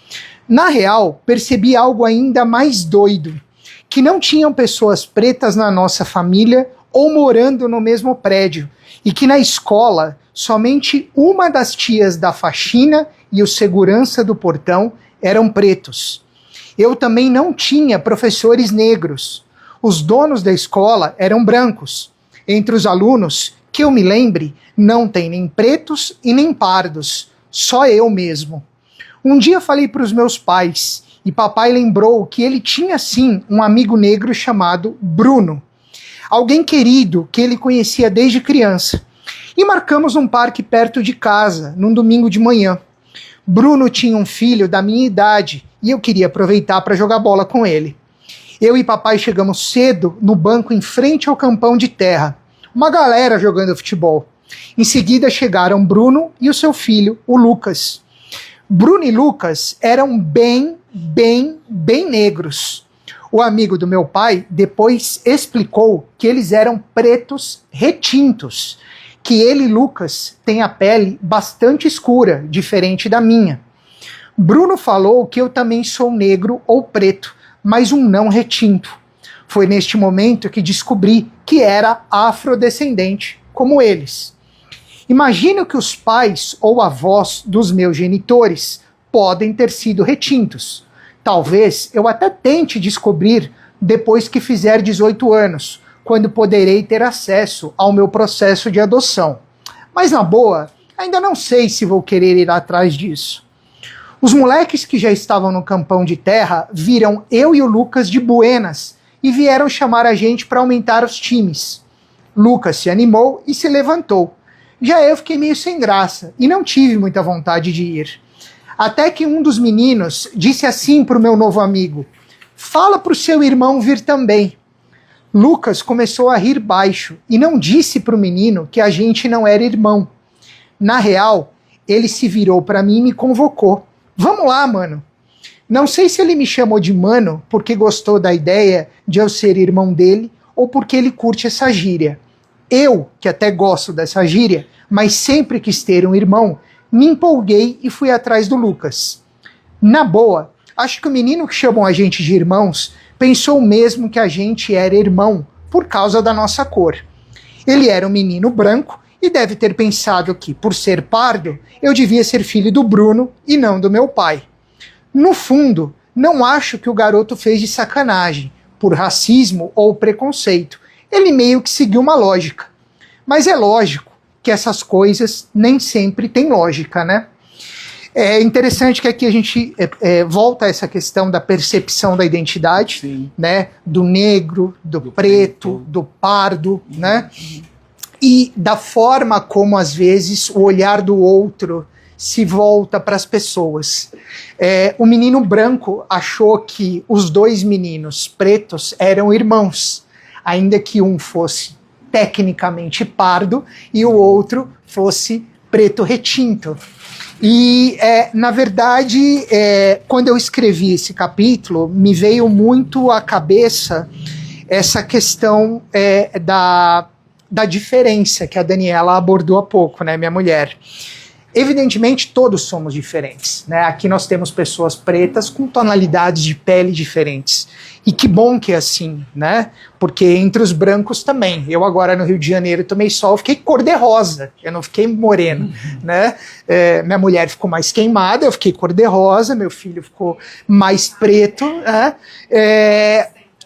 Na real, percebi algo ainda mais doido, que não tinham pessoas pretas na nossa família ou morando no mesmo prédio, e que na escola somente uma das tias da faxina e o segurança do portão eram pretos. Eu também não tinha professores negros. Os donos da escola eram brancos. Entre os alunos, que eu me lembre, não tem nem pretos e nem pardos, só eu mesmo. Um dia falei para os meus pais, e papai lembrou que ele tinha sim um amigo negro chamado Bruno, alguém querido que ele conhecia desde criança, e marcamos um parque perto de casa, num domingo de manhã. Bruno tinha um filho da minha idade, e eu queria aproveitar para jogar bola com ele. Eu e papai chegamos cedo no banco em frente ao campão de terra, uma galera jogando futebol. Em seguida chegaram Bruno e o seu filho, o Lucas. Bruno e Lucas eram bem negros. O amigo do meu pai depois explicou que eles eram pretos retintos, que ele, Lucas, tem a pele bastante escura, diferente da minha. Bruno falou que eu também sou negro ou preto, mas um não retinto. Foi neste momento que descobri que era afrodescendente, como eles. Imagino que os pais ou avós dos meus genitores podem ter sido retintos. Talvez eu até tente descobrir depois que fizer 18 anos, quando poderei ter acesso ao meu processo de adoção. Mas na boa, ainda não sei se vou querer ir atrás disso. Os moleques que já estavam no campão de terra viram eu e o Lucas de buenas e vieram chamar a gente para aumentar os times. Lucas se animou e se levantou. Já eu fiquei meio sem graça e não tive muita vontade de ir. Até que um dos meninos disse assim para o meu novo amigo: fala para o seu irmão vir também. Lucas começou a rir baixo e não disse para o menino que a gente não era irmão. Na real, ele se virou para mim e me convocou. Vamos lá, mano. Não sei se ele me chamou de mano porque gostou da ideia de eu ser irmão dele ou porque ele curte essa gíria. Eu, que até gosto dessa gíria, mas sempre quis ter um irmão, me empolguei e fui atrás do Lucas. Na boa, acho que o menino que chamam a gente de irmãos pensou mesmo que a gente era irmão por causa da nossa cor. Ele era um menino branco e deve ter pensado que, por ser pardo, eu devia ser filho do Bruno e não do meu pai. No fundo, não acho que o garoto fez de sacanagem, por racismo ou preconceito. Ele meio que seguiu uma lógica. Mas é lógico que essas coisas nem sempre têm lógica, né? É interessante que aqui a gente volta a essa questão da percepção da identidade, Sim. né? Do negro, do preto, do pardo, né? E da forma como, às vezes, o olhar do outro se volta para as pessoas. O menino branco achou que os dois meninos pretos eram irmãos, ainda que um fosse tecnicamente pardo e o outro fosse preto retinto. E, na verdade, quando eu escrevi esse capítulo, me veio muito à cabeça essa questão da diferença que a Daniela abordou há pouco, né, minha mulher. Evidentemente, todos somos diferentes, né? Aqui nós temos pessoas pretas com tonalidades de pele diferentes. E que bom que é assim, né? Porque entre os brancos também. Eu agora no Rio de Janeiro tomei sol, fiquei cor-de-rosa, eu não fiquei moreno, né? Minha mulher ficou mais queimada, eu fiquei cor-de-rosa, meu filho ficou mais preto, né?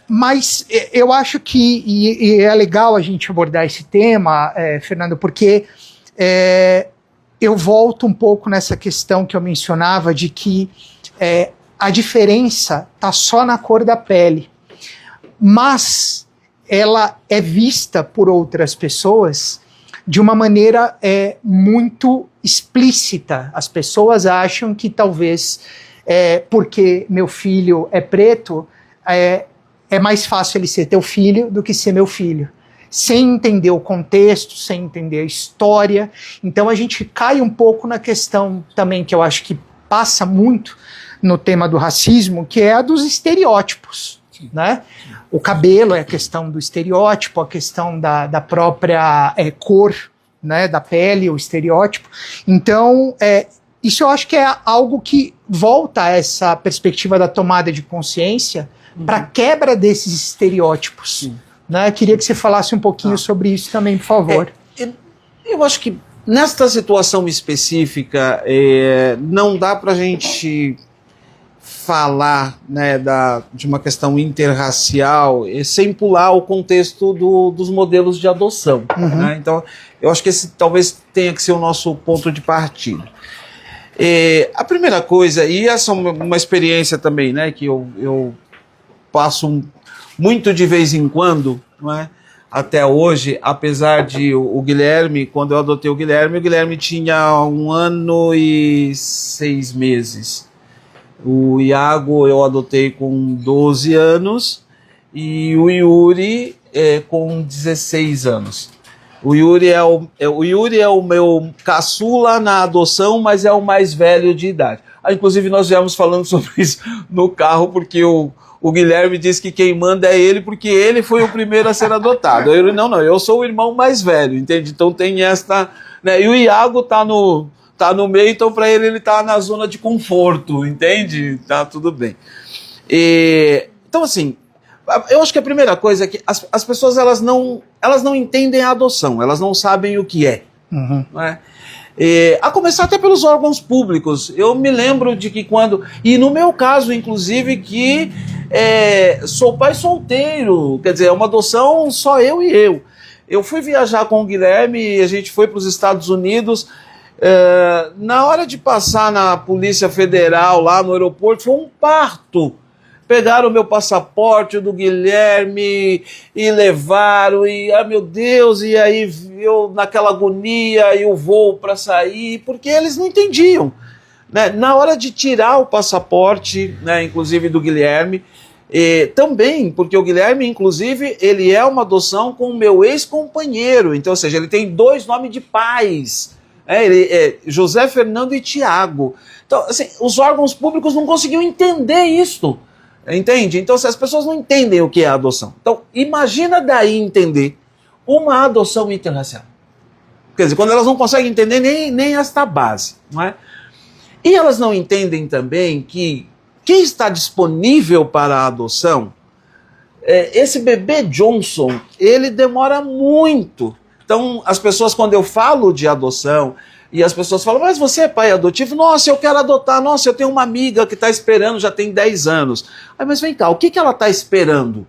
Mas eu acho que e é legal a gente abordar esse tema, Fernando, porque eu volto um pouco nessa questão que eu mencionava de que a diferença está só na cor da pele, mas ela é vista por outras pessoas de uma maneira muito explícita. As pessoas acham que talvez porque meu filho é preto, é mais fácil ele ser teu filho do que ser meu filho, sem entender o contexto, sem entender a história. Então a gente cai um pouco na questão também que eu acho que passa muito no tema do racismo, que é a dos estereótipos, né? O cabelo é a questão do estereótipo, a questão da própria cor, né, da pele, o estereótipo. Então, isso eu acho que é algo que volta a essa perspectiva da tomada de consciência para a quebra desses estereótipos. Né? Eu queria que você falasse um pouquinho sobre isso também, por favor. Eu acho que nesta situação específica, não dá para a gente falar, né, de uma questão interracial sem pular o contexto dos modelos de adoção. Né? Então, eu acho que esse talvez tenha que ser o nosso ponto de partida. A primeira coisa, e essa é uma experiência também, né, que eu passo muito de vez em quando, não é? Até hoje, apesar de o Guilherme, quando eu adotei o Guilherme tinha 1 ano e 6 meses. O Iago eu adotei com 12 anos e o Yuri com 16 anos. O Yuri é o meu caçula na adoção, mas é o mais velho de idade. Inclusive nós viemos falando sobre isso no carro, porque o Guilherme disse que quem manda é ele, porque ele foi o primeiro a ser adotado. Eu não, eu sou o irmão mais velho, entende? Então tem esta... Né? E o Iago tá no meio, então para ele tá na zona de conforto, entende? Tá tudo bem. Então assim, eu acho que a primeira coisa é que as pessoas elas não entendem a adoção, elas não sabem o que é. Não é? A começar até pelos órgãos públicos. Eu me lembro de que e no meu caso inclusive, que sou pai solteiro, quer dizer, é uma adoção só eu e eu. Eu fui viajar com o Guilherme e a gente foi para os Estados Unidos. Na hora de passar na Polícia Federal lá no aeroporto, foi um parto. Pegaram o meu passaporte, o do Guilherme, e levaram, e meu Deus, e aí eu naquela agonia, e o voo para sair, porque eles não entendiam. Né? Na hora de tirar o passaporte, né, inclusive do Guilherme, também, porque o Guilherme, inclusive, ele é uma adoção com o meu ex-companheiro, então, ou seja, ele tem 2 nomes de pais, ele é José Fernando e Tiago. Então, assim, os órgãos públicos não conseguiam entender isso. Entende? Então, se as pessoas não entendem o que é adoção. Então, imagina daí entender uma adoção interracial. Quer dizer, quando elas não conseguem entender nem esta base, não é? E elas não entendem também que quem está disponível para a adoção, esse bebê Johnson, ele demora muito. Então, as pessoas, quando eu falo de adoção, e as pessoas falam, mas você é pai adotivo? Nossa, eu quero adotar. Nossa, eu tenho uma amiga que está esperando, já tem 10 anos. Mas vem cá, o que ela está esperando?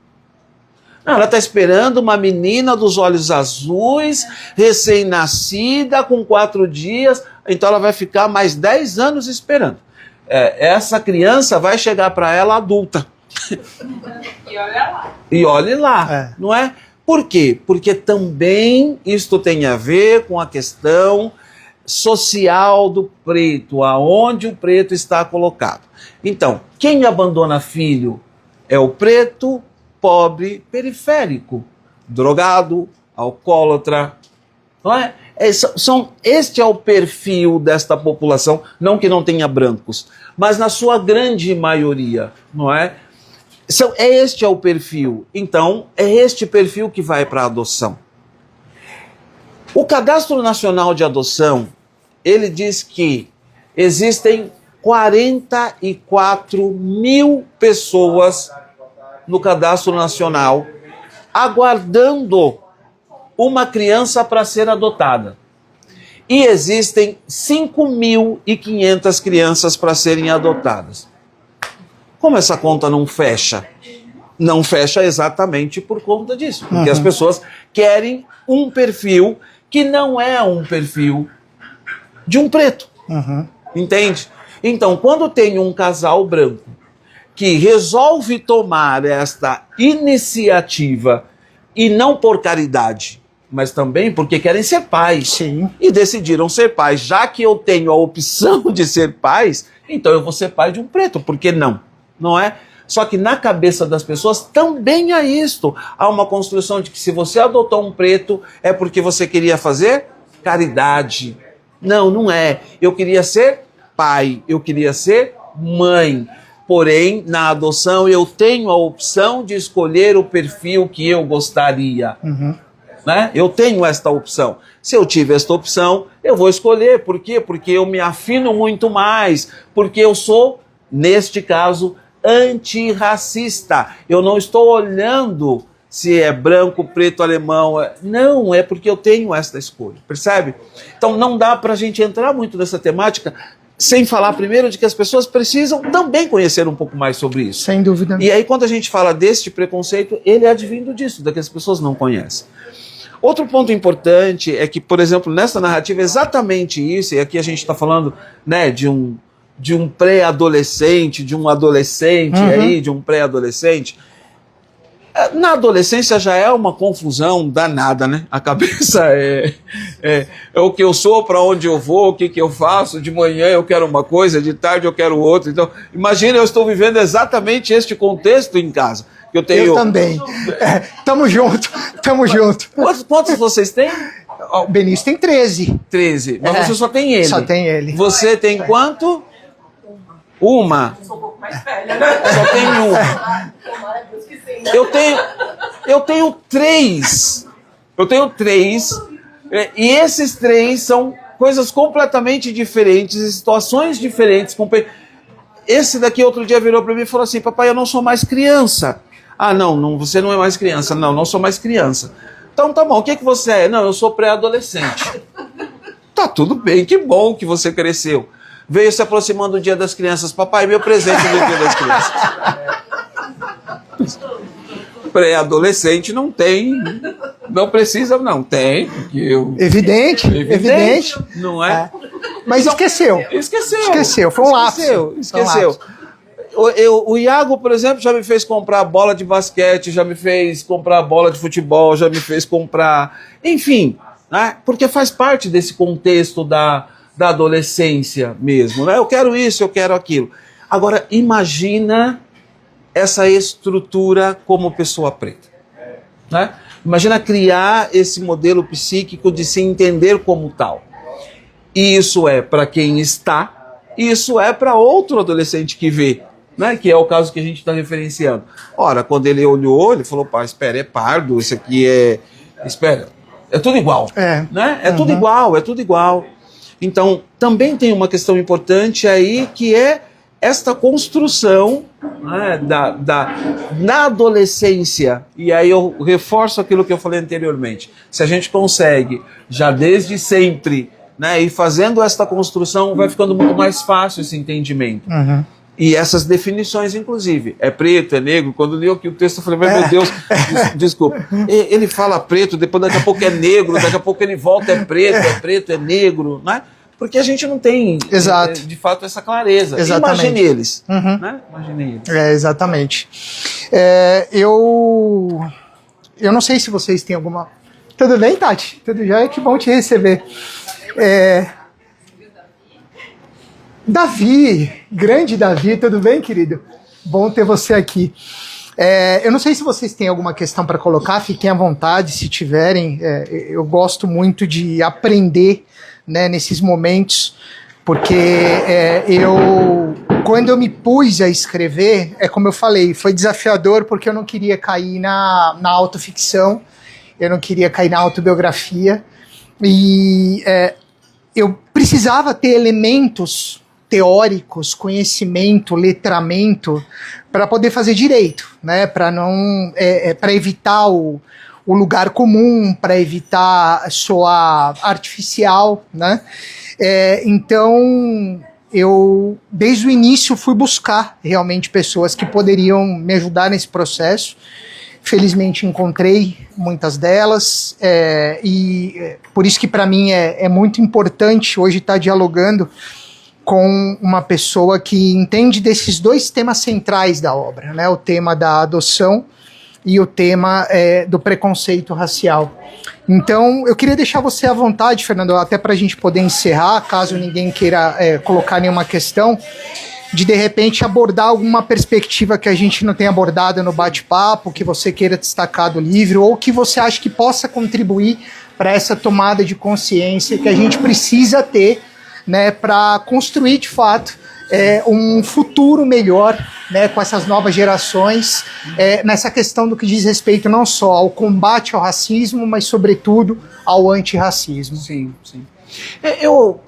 Não, ela está esperando uma menina dos olhos azuis, recém-nascida, com 4 dias, então ela vai ficar mais 10 anos esperando. Essa criança vai chegar para ela adulta. E olha lá. E olhe lá, não é? Por quê? Porque também isto tem a ver com a questão social do preto, aonde o preto está colocado. Então, quem abandona filho é o preto, pobre, periférico, drogado, alcoólatra, não é? Este é o perfil desta população, não que não tenha brancos, mas na sua grande maioria, não é? Este é o perfil. Então, é este perfil que vai para a adoção. O Cadastro Nacional de Adoção, ele diz que existem 44 mil pessoas no Cadastro Nacional aguardando uma criança para ser adotada. E existem 5.500 crianças para serem adotadas. Como essa conta não fecha? Não fecha exatamente por conta disso. Porque as pessoas querem um perfil que não é um perfil de um preto. Entende? Então, quando tem um casal branco que resolve tomar esta iniciativa, e não por caridade, mas também porque querem ser pais. Sim. E decidiram ser pais. Já que eu tenho a opção de ser pais, então eu vou ser pai de um preto. Por que não? Não é? Só que na cabeça das pessoas também há isto. Há uma construção de que se você adotou um preto, é porque você queria fazer caridade. Não, não é. Eu queria ser pai, eu queria ser mãe. Porém, na adoção eu tenho a opção de escolher o perfil que eu gostaria. Né? Eu tenho esta opção. Se eu tive esta opção, eu vou escolher. Por quê? Porque eu me afino muito mais. Porque eu sou, neste caso, antirracista. Eu não estou olhando se é branco, preto, alemão. Não, é porque eu tenho esta escolha. Percebe? Então não dá para a gente entrar muito nessa temática sem falar primeiro de que as pessoas precisam também conhecer um pouco mais sobre isso. Sem dúvida. E aí quando a gente fala deste preconceito, ele é advindo disso, da que as pessoas não conhecem. Outro ponto importante é que, por exemplo, nessa narrativa, exatamente isso, e aqui a gente está falando, né, de um pré-adolescente, de um adolescente aí, de um pré-adolescente. Na adolescência já é uma confusão danada, né? A cabeça é o que eu sou, para onde eu vou, o que eu faço, de manhã eu quero uma coisa, de tarde eu quero outra. Então, imagina, eu estou vivendo exatamente este contexto em casa. Eu também. Tamo junto, tamo junto. Quantos vocês têm? O Benício tem 13. 13, mas você só tem ele. Só tem ele. Você tem quanto? Uma. Eu sou um pouco mais velha, né? Só tem uma. Tomara Deus que sim. Eu tenho 3. Eu tenho 3. E esses 3 são coisas completamente diferentes, situações diferentes. Esse daqui outro dia virou para mim e falou assim: papai, eu não sou mais criança. Ah, não, você não é mais criança. Não sou mais criança. Então tá bom, o que você é? Não, eu sou pré-adolescente. Tá tudo bem, que bom que você cresceu. Veio se aproximando do Dia das Crianças. Papai, meu presente do Dia das Crianças. Pré-adolescente não tem, não precisa, não tem. Evidente. Não é? Mas esqueceu, foi um lapso. Esqueceu. O Iago, por exemplo, já me fez comprar bola de basquete, já me fez comprar bola de futebol, já me fez comprar... Enfim, né? Porque faz parte desse contexto da adolescência mesmo, né? Eu quero isso, eu quero aquilo. Agora, imagina essa estrutura como pessoa preta, né? Imagina criar esse modelo psíquico de se entender como tal. E isso é para quem está, e isso é para outro adolescente que vê, né? Que é o caso que a gente está referenciando. Ora, quando ele olhou, ele falou: pá, espera, é pardo, isso aqui espera, é tudo igual, né? É tudo igual, é tudo igual. Então, também tem uma questão importante aí, que é esta construção, né, na adolescência. E aí eu reforço aquilo que eu falei anteriormente. Se a gente consegue, já desde sempre, né, ir fazendo esta construção, vai ficando muito mais fácil esse entendimento. E essas definições, inclusive, é preto, é negro. Quando eu li aqui o texto, eu falei, meu Deus, desculpa. Ele fala preto, depois daqui a pouco é negro, daqui a pouco ele volta, é preto, é negro, né? Porque a gente não tem, de fato, essa clareza. Exatamente. Imagine eles. Né? Imagine eles. Exatamente. Eu não sei se vocês têm alguma... Tudo bem, Tati? Tudo jóia? Que bom te receber. Davi, grande Davi, tudo bem, querido? Bom ter você aqui. Eu não sei se vocês têm alguma questão para colocar, fiquem à vontade se tiverem. Eu gosto muito de aprender, né, nesses momentos, porque quando eu me pus a escrever, como eu falei, foi desafiador porque eu não queria cair na autoficção, eu não queria cair na autobiografia, e eu precisava ter elementos teóricos, conhecimento, letramento, para poder fazer direito, né? Para não, para evitar o lugar comum, para evitar soar artificial, né? Então eu desde o início fui buscar realmente pessoas que poderiam me ajudar nesse processo. Felizmente encontrei muitas delas, e por isso que para mim é muito importante hoje estar dialogando com uma pessoa que entende desses dois temas centrais da obra, né? O tema da adoção e o tema do preconceito racial. Então, eu queria deixar você à vontade, Fernando, até para a gente poder encerrar, caso ninguém queira colocar nenhuma questão, de repente abordar alguma perspectiva que a gente não tenha abordado no bate-papo, que você queira destacar do livro, ou que você acha que possa contribuir para essa tomada de consciência que a gente precisa ter, né, para construir de fato um futuro melhor, né, com essas novas gerações, nessa questão do que diz respeito não só ao combate ao racismo, mas sobretudo ao antirracismo. Sim, sim. Eu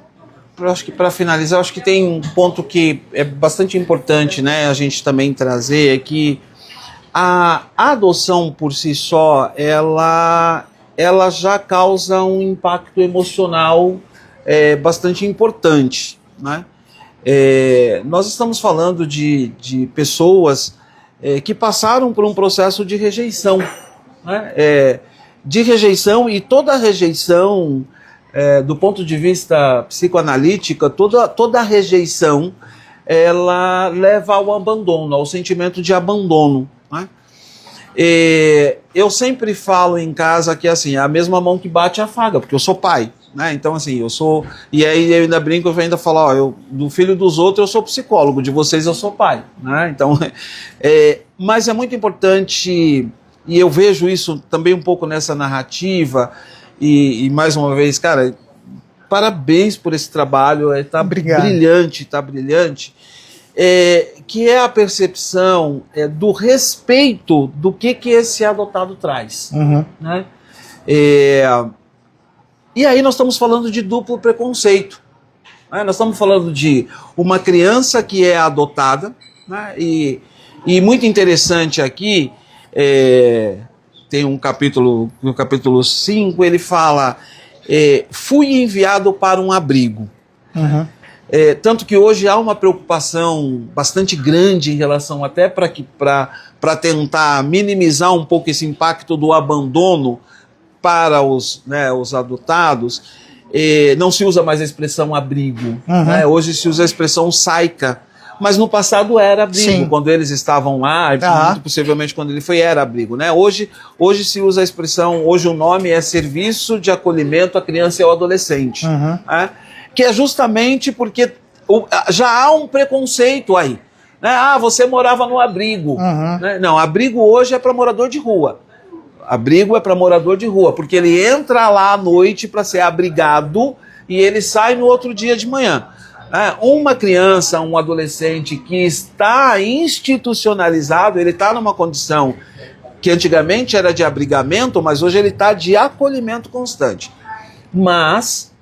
acho que, para finalizar, eu acho que tem um ponto que é bastante importante, né, a gente também trazer, é que a adoção por si só, ela já causa um impacto emocional bastante importante, né? Nós estamos falando de pessoas que passaram por um processo de rejeição, né? De rejeição, e toda rejeição, do ponto de vista psicoanalítica, toda rejeição, ela leva ao abandono, ao sentimento de abandono, né? Eu sempre falo em casa que, assim, a mesma mão que bate afaga, porque eu sou pai, né? Então, assim, eu sou... E aí eu ainda brinco, eu ainda falo, ó, do filho dos outros eu sou psicólogo, de vocês eu sou pai, né? Então, mas é muito importante, e eu vejo isso também um pouco nessa narrativa, e mais uma vez, cara, parabéns por esse trabalho, tá brilhante, que é a percepção do respeito do que esse adotado traz, né? E aí nós estamos falando de duplo preconceito, né? Nós estamos falando de uma criança que é adotada, né? E muito interessante aqui, tem um capítulo, no capítulo 5, ele fala, fui enviado para um abrigo. Tanto que hoje há uma preocupação bastante grande em relação até para tentar minimizar um pouco esse impacto do abandono para os adotados. Não se usa mais a expressão abrigo, né? Hoje se usa a expressão saica, mas no passado era abrigo. Sim. Quando eles estavam lá, muito possivelmente quando ele foi, era abrigo, né? Hoje se usa a expressão, hoje o nome é Serviço de Acolhimento à Criança e ao Adolescente, né? Que é justamente porque já há um preconceito aí, né? Você morava no abrigo, né? Não, abrigo hoje é para morador de rua. Abrigo é para morador de rua, porque ele entra lá à noite para ser abrigado e ele sai no outro dia de manhã. Uma criança, um adolescente que está institucionalizado, ele está numa condição que antigamente era de abrigamento, mas hoje ele está de acolhimento constante. Mas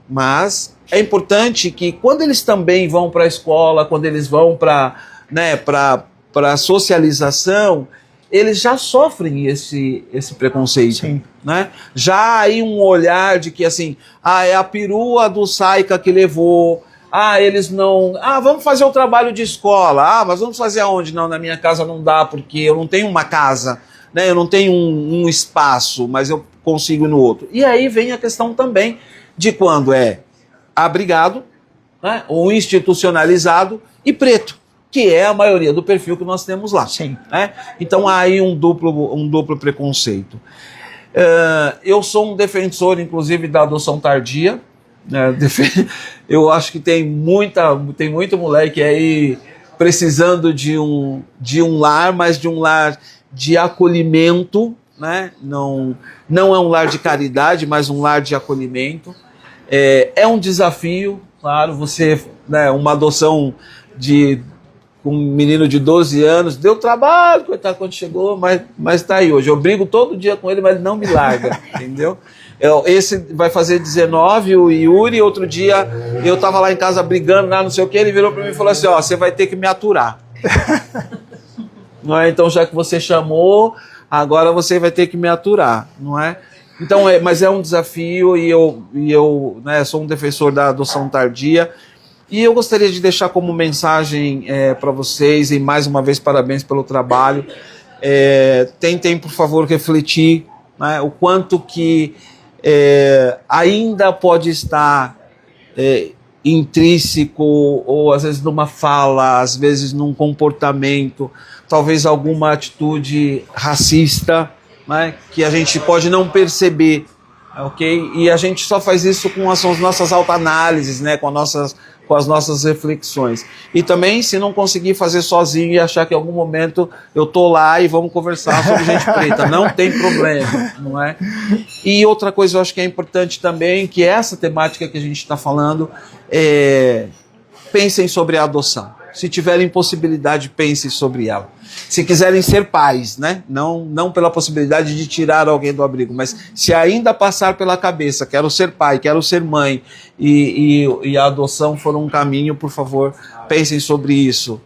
é importante que quando eles também vão para a escola, quando eles vão para, né, para socialização, eles já sofrem esse preconceito. Sim. Né? Já há aí um olhar de que assim, é a perua do Saica que levou, eles não... vamos fazer o trabalho de escola, mas vamos fazer aonde? Não, na minha casa não dá, porque eu não tenho uma casa, né? Eu não tenho um espaço, mas eu consigo ir no outro. E aí vem a questão também de quando é abrigado, né? Ou institucionalizado e preto, que é a maioria do perfil que nós temos lá. Sim. Né? Então há aí um duplo preconceito. Eu sou um defensor, inclusive, da adoção tardia. Né? Eu acho que tem muito moleque aí precisando de um lar, mas de um lar de acolhimento. Né? Não é um lar de caridade, mas um lar de acolhimento. É um desafio, claro, né, uma adoção com um menino de 12 anos, deu trabalho, coitado, quando chegou, mas tá aí hoje. Eu brigo todo dia com ele, mas ele não me larga, entendeu? Esse vai fazer 19, o Yuri, outro dia eu tava lá em casa brigando, não sei o que, ele virou para mim e falou assim, você vai ter que me aturar. Não é? Então, já que você chamou, agora você vai ter que me aturar, não é? Então, mas é um desafio e eu né, sou um defensor da adoção tardia. E eu gostaria de deixar como mensagem para vocês, e mais uma vez parabéns pelo trabalho, tentem, por favor, refletir, né, o quanto que ainda pode estar intrínseco, ou às vezes numa fala, às vezes num comportamento, talvez alguma atitude racista, né, que a gente pode não perceber, ok? E a gente só faz isso com as nossas autoanálises, né, com as nossas reflexões. E também, se não conseguir fazer sozinho e achar que em algum momento eu tô lá e vamos conversar sobre gente preta, não tem problema, não é? E outra coisa eu acho que é importante também, que essa temática que a gente está falando, pensem sobre a adoção. Se tiverem possibilidade, pensem sobre ela. Se quiserem ser pais, né? Não pela possibilidade de tirar alguém do abrigo, mas se ainda passar pela cabeça, quero ser pai, quero ser mãe, e a adoção for um caminho, por favor, pensem sobre isso.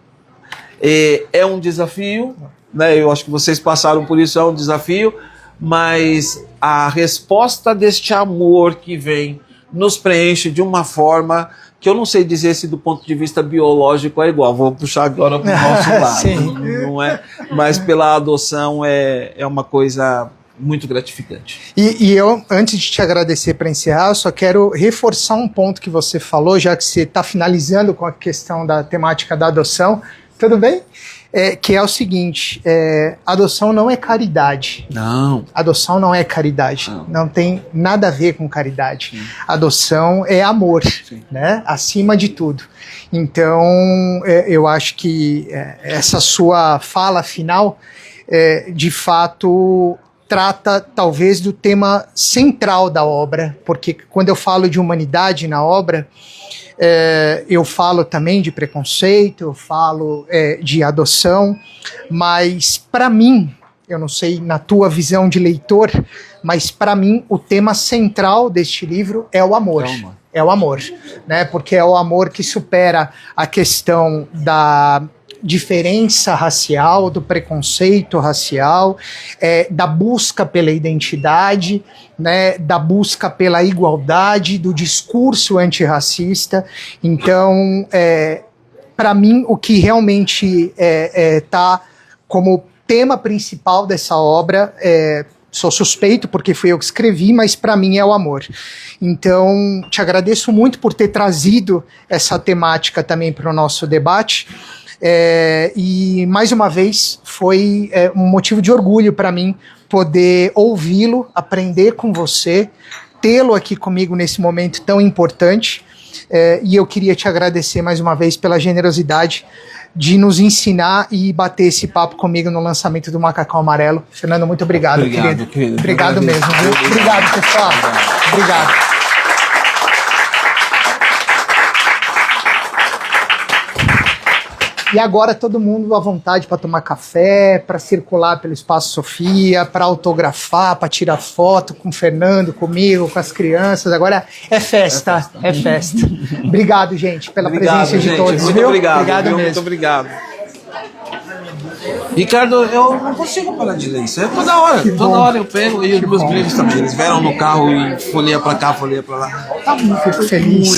É um desafio, né? Eu acho que vocês passaram por isso, é um desafio, mas a resposta deste amor que vem nos preenche de uma forma que eu não sei dizer se do ponto de vista biológico é igual. Vou puxar agora para o nosso lado. Não é? Mas pela adoção é uma coisa muito gratificante. E eu, antes de te agradecer para encerrar, eu só quero reforçar um ponto que você falou, já que você está finalizando com a questão da temática da adoção. Tudo bem? Que é o seguinte, adoção não é caridade. Não. Adoção não é caridade. Não tem nada a ver com caridade. Sim. Adoção é amor, né? Acima de tudo. Então, eu acho que essa sua fala final, de fato, trata talvez do tema central da obra, porque quando eu falo de humanidade na obra, eu falo também de preconceito, eu falo de adoção, mas para mim, eu não sei na tua visão de leitor, mas para mim o tema central deste livro é o amor. É o amor, né? Porque é o amor que supera a questão da diferença racial, do preconceito racial, da busca pela identidade, né, da busca pela igualdade, do discurso antirracista. Então, para mim, o que realmente está como tema principal dessa obra, sou suspeito porque fui eu que escrevi, mas para mim é o amor. Então, te agradeço muito por ter trazido essa temática também para o nosso debate. E mais uma vez foi um motivo de orgulho para mim poder ouvi-lo, aprender com você, tê-lo aqui comigo nesse momento tão importante. E eu queria te agradecer mais uma vez pela generosidade de nos ensinar e bater esse papo comigo no lançamento do Macacão Amarelo. Fernando, muito obrigado, querido. Obrigado mesmo, viu? Obrigado, pessoal. Obrigado. E agora todo mundo à vontade para tomar café, para circular pelo Espaço Sofia, para autografar, para tirar foto com o Fernando, comigo, com as crianças. Agora é festa, é festa. Obrigado, gente, pela presença de todos. Muito viu? obrigado, mesmo. muito obrigado. Ricardo, eu não consigo parar de ler isso. É toda hora eu pego e os meus filhos também. Eles vieram no carro e folheia pra cá, folheia pra lá. Fico feliz.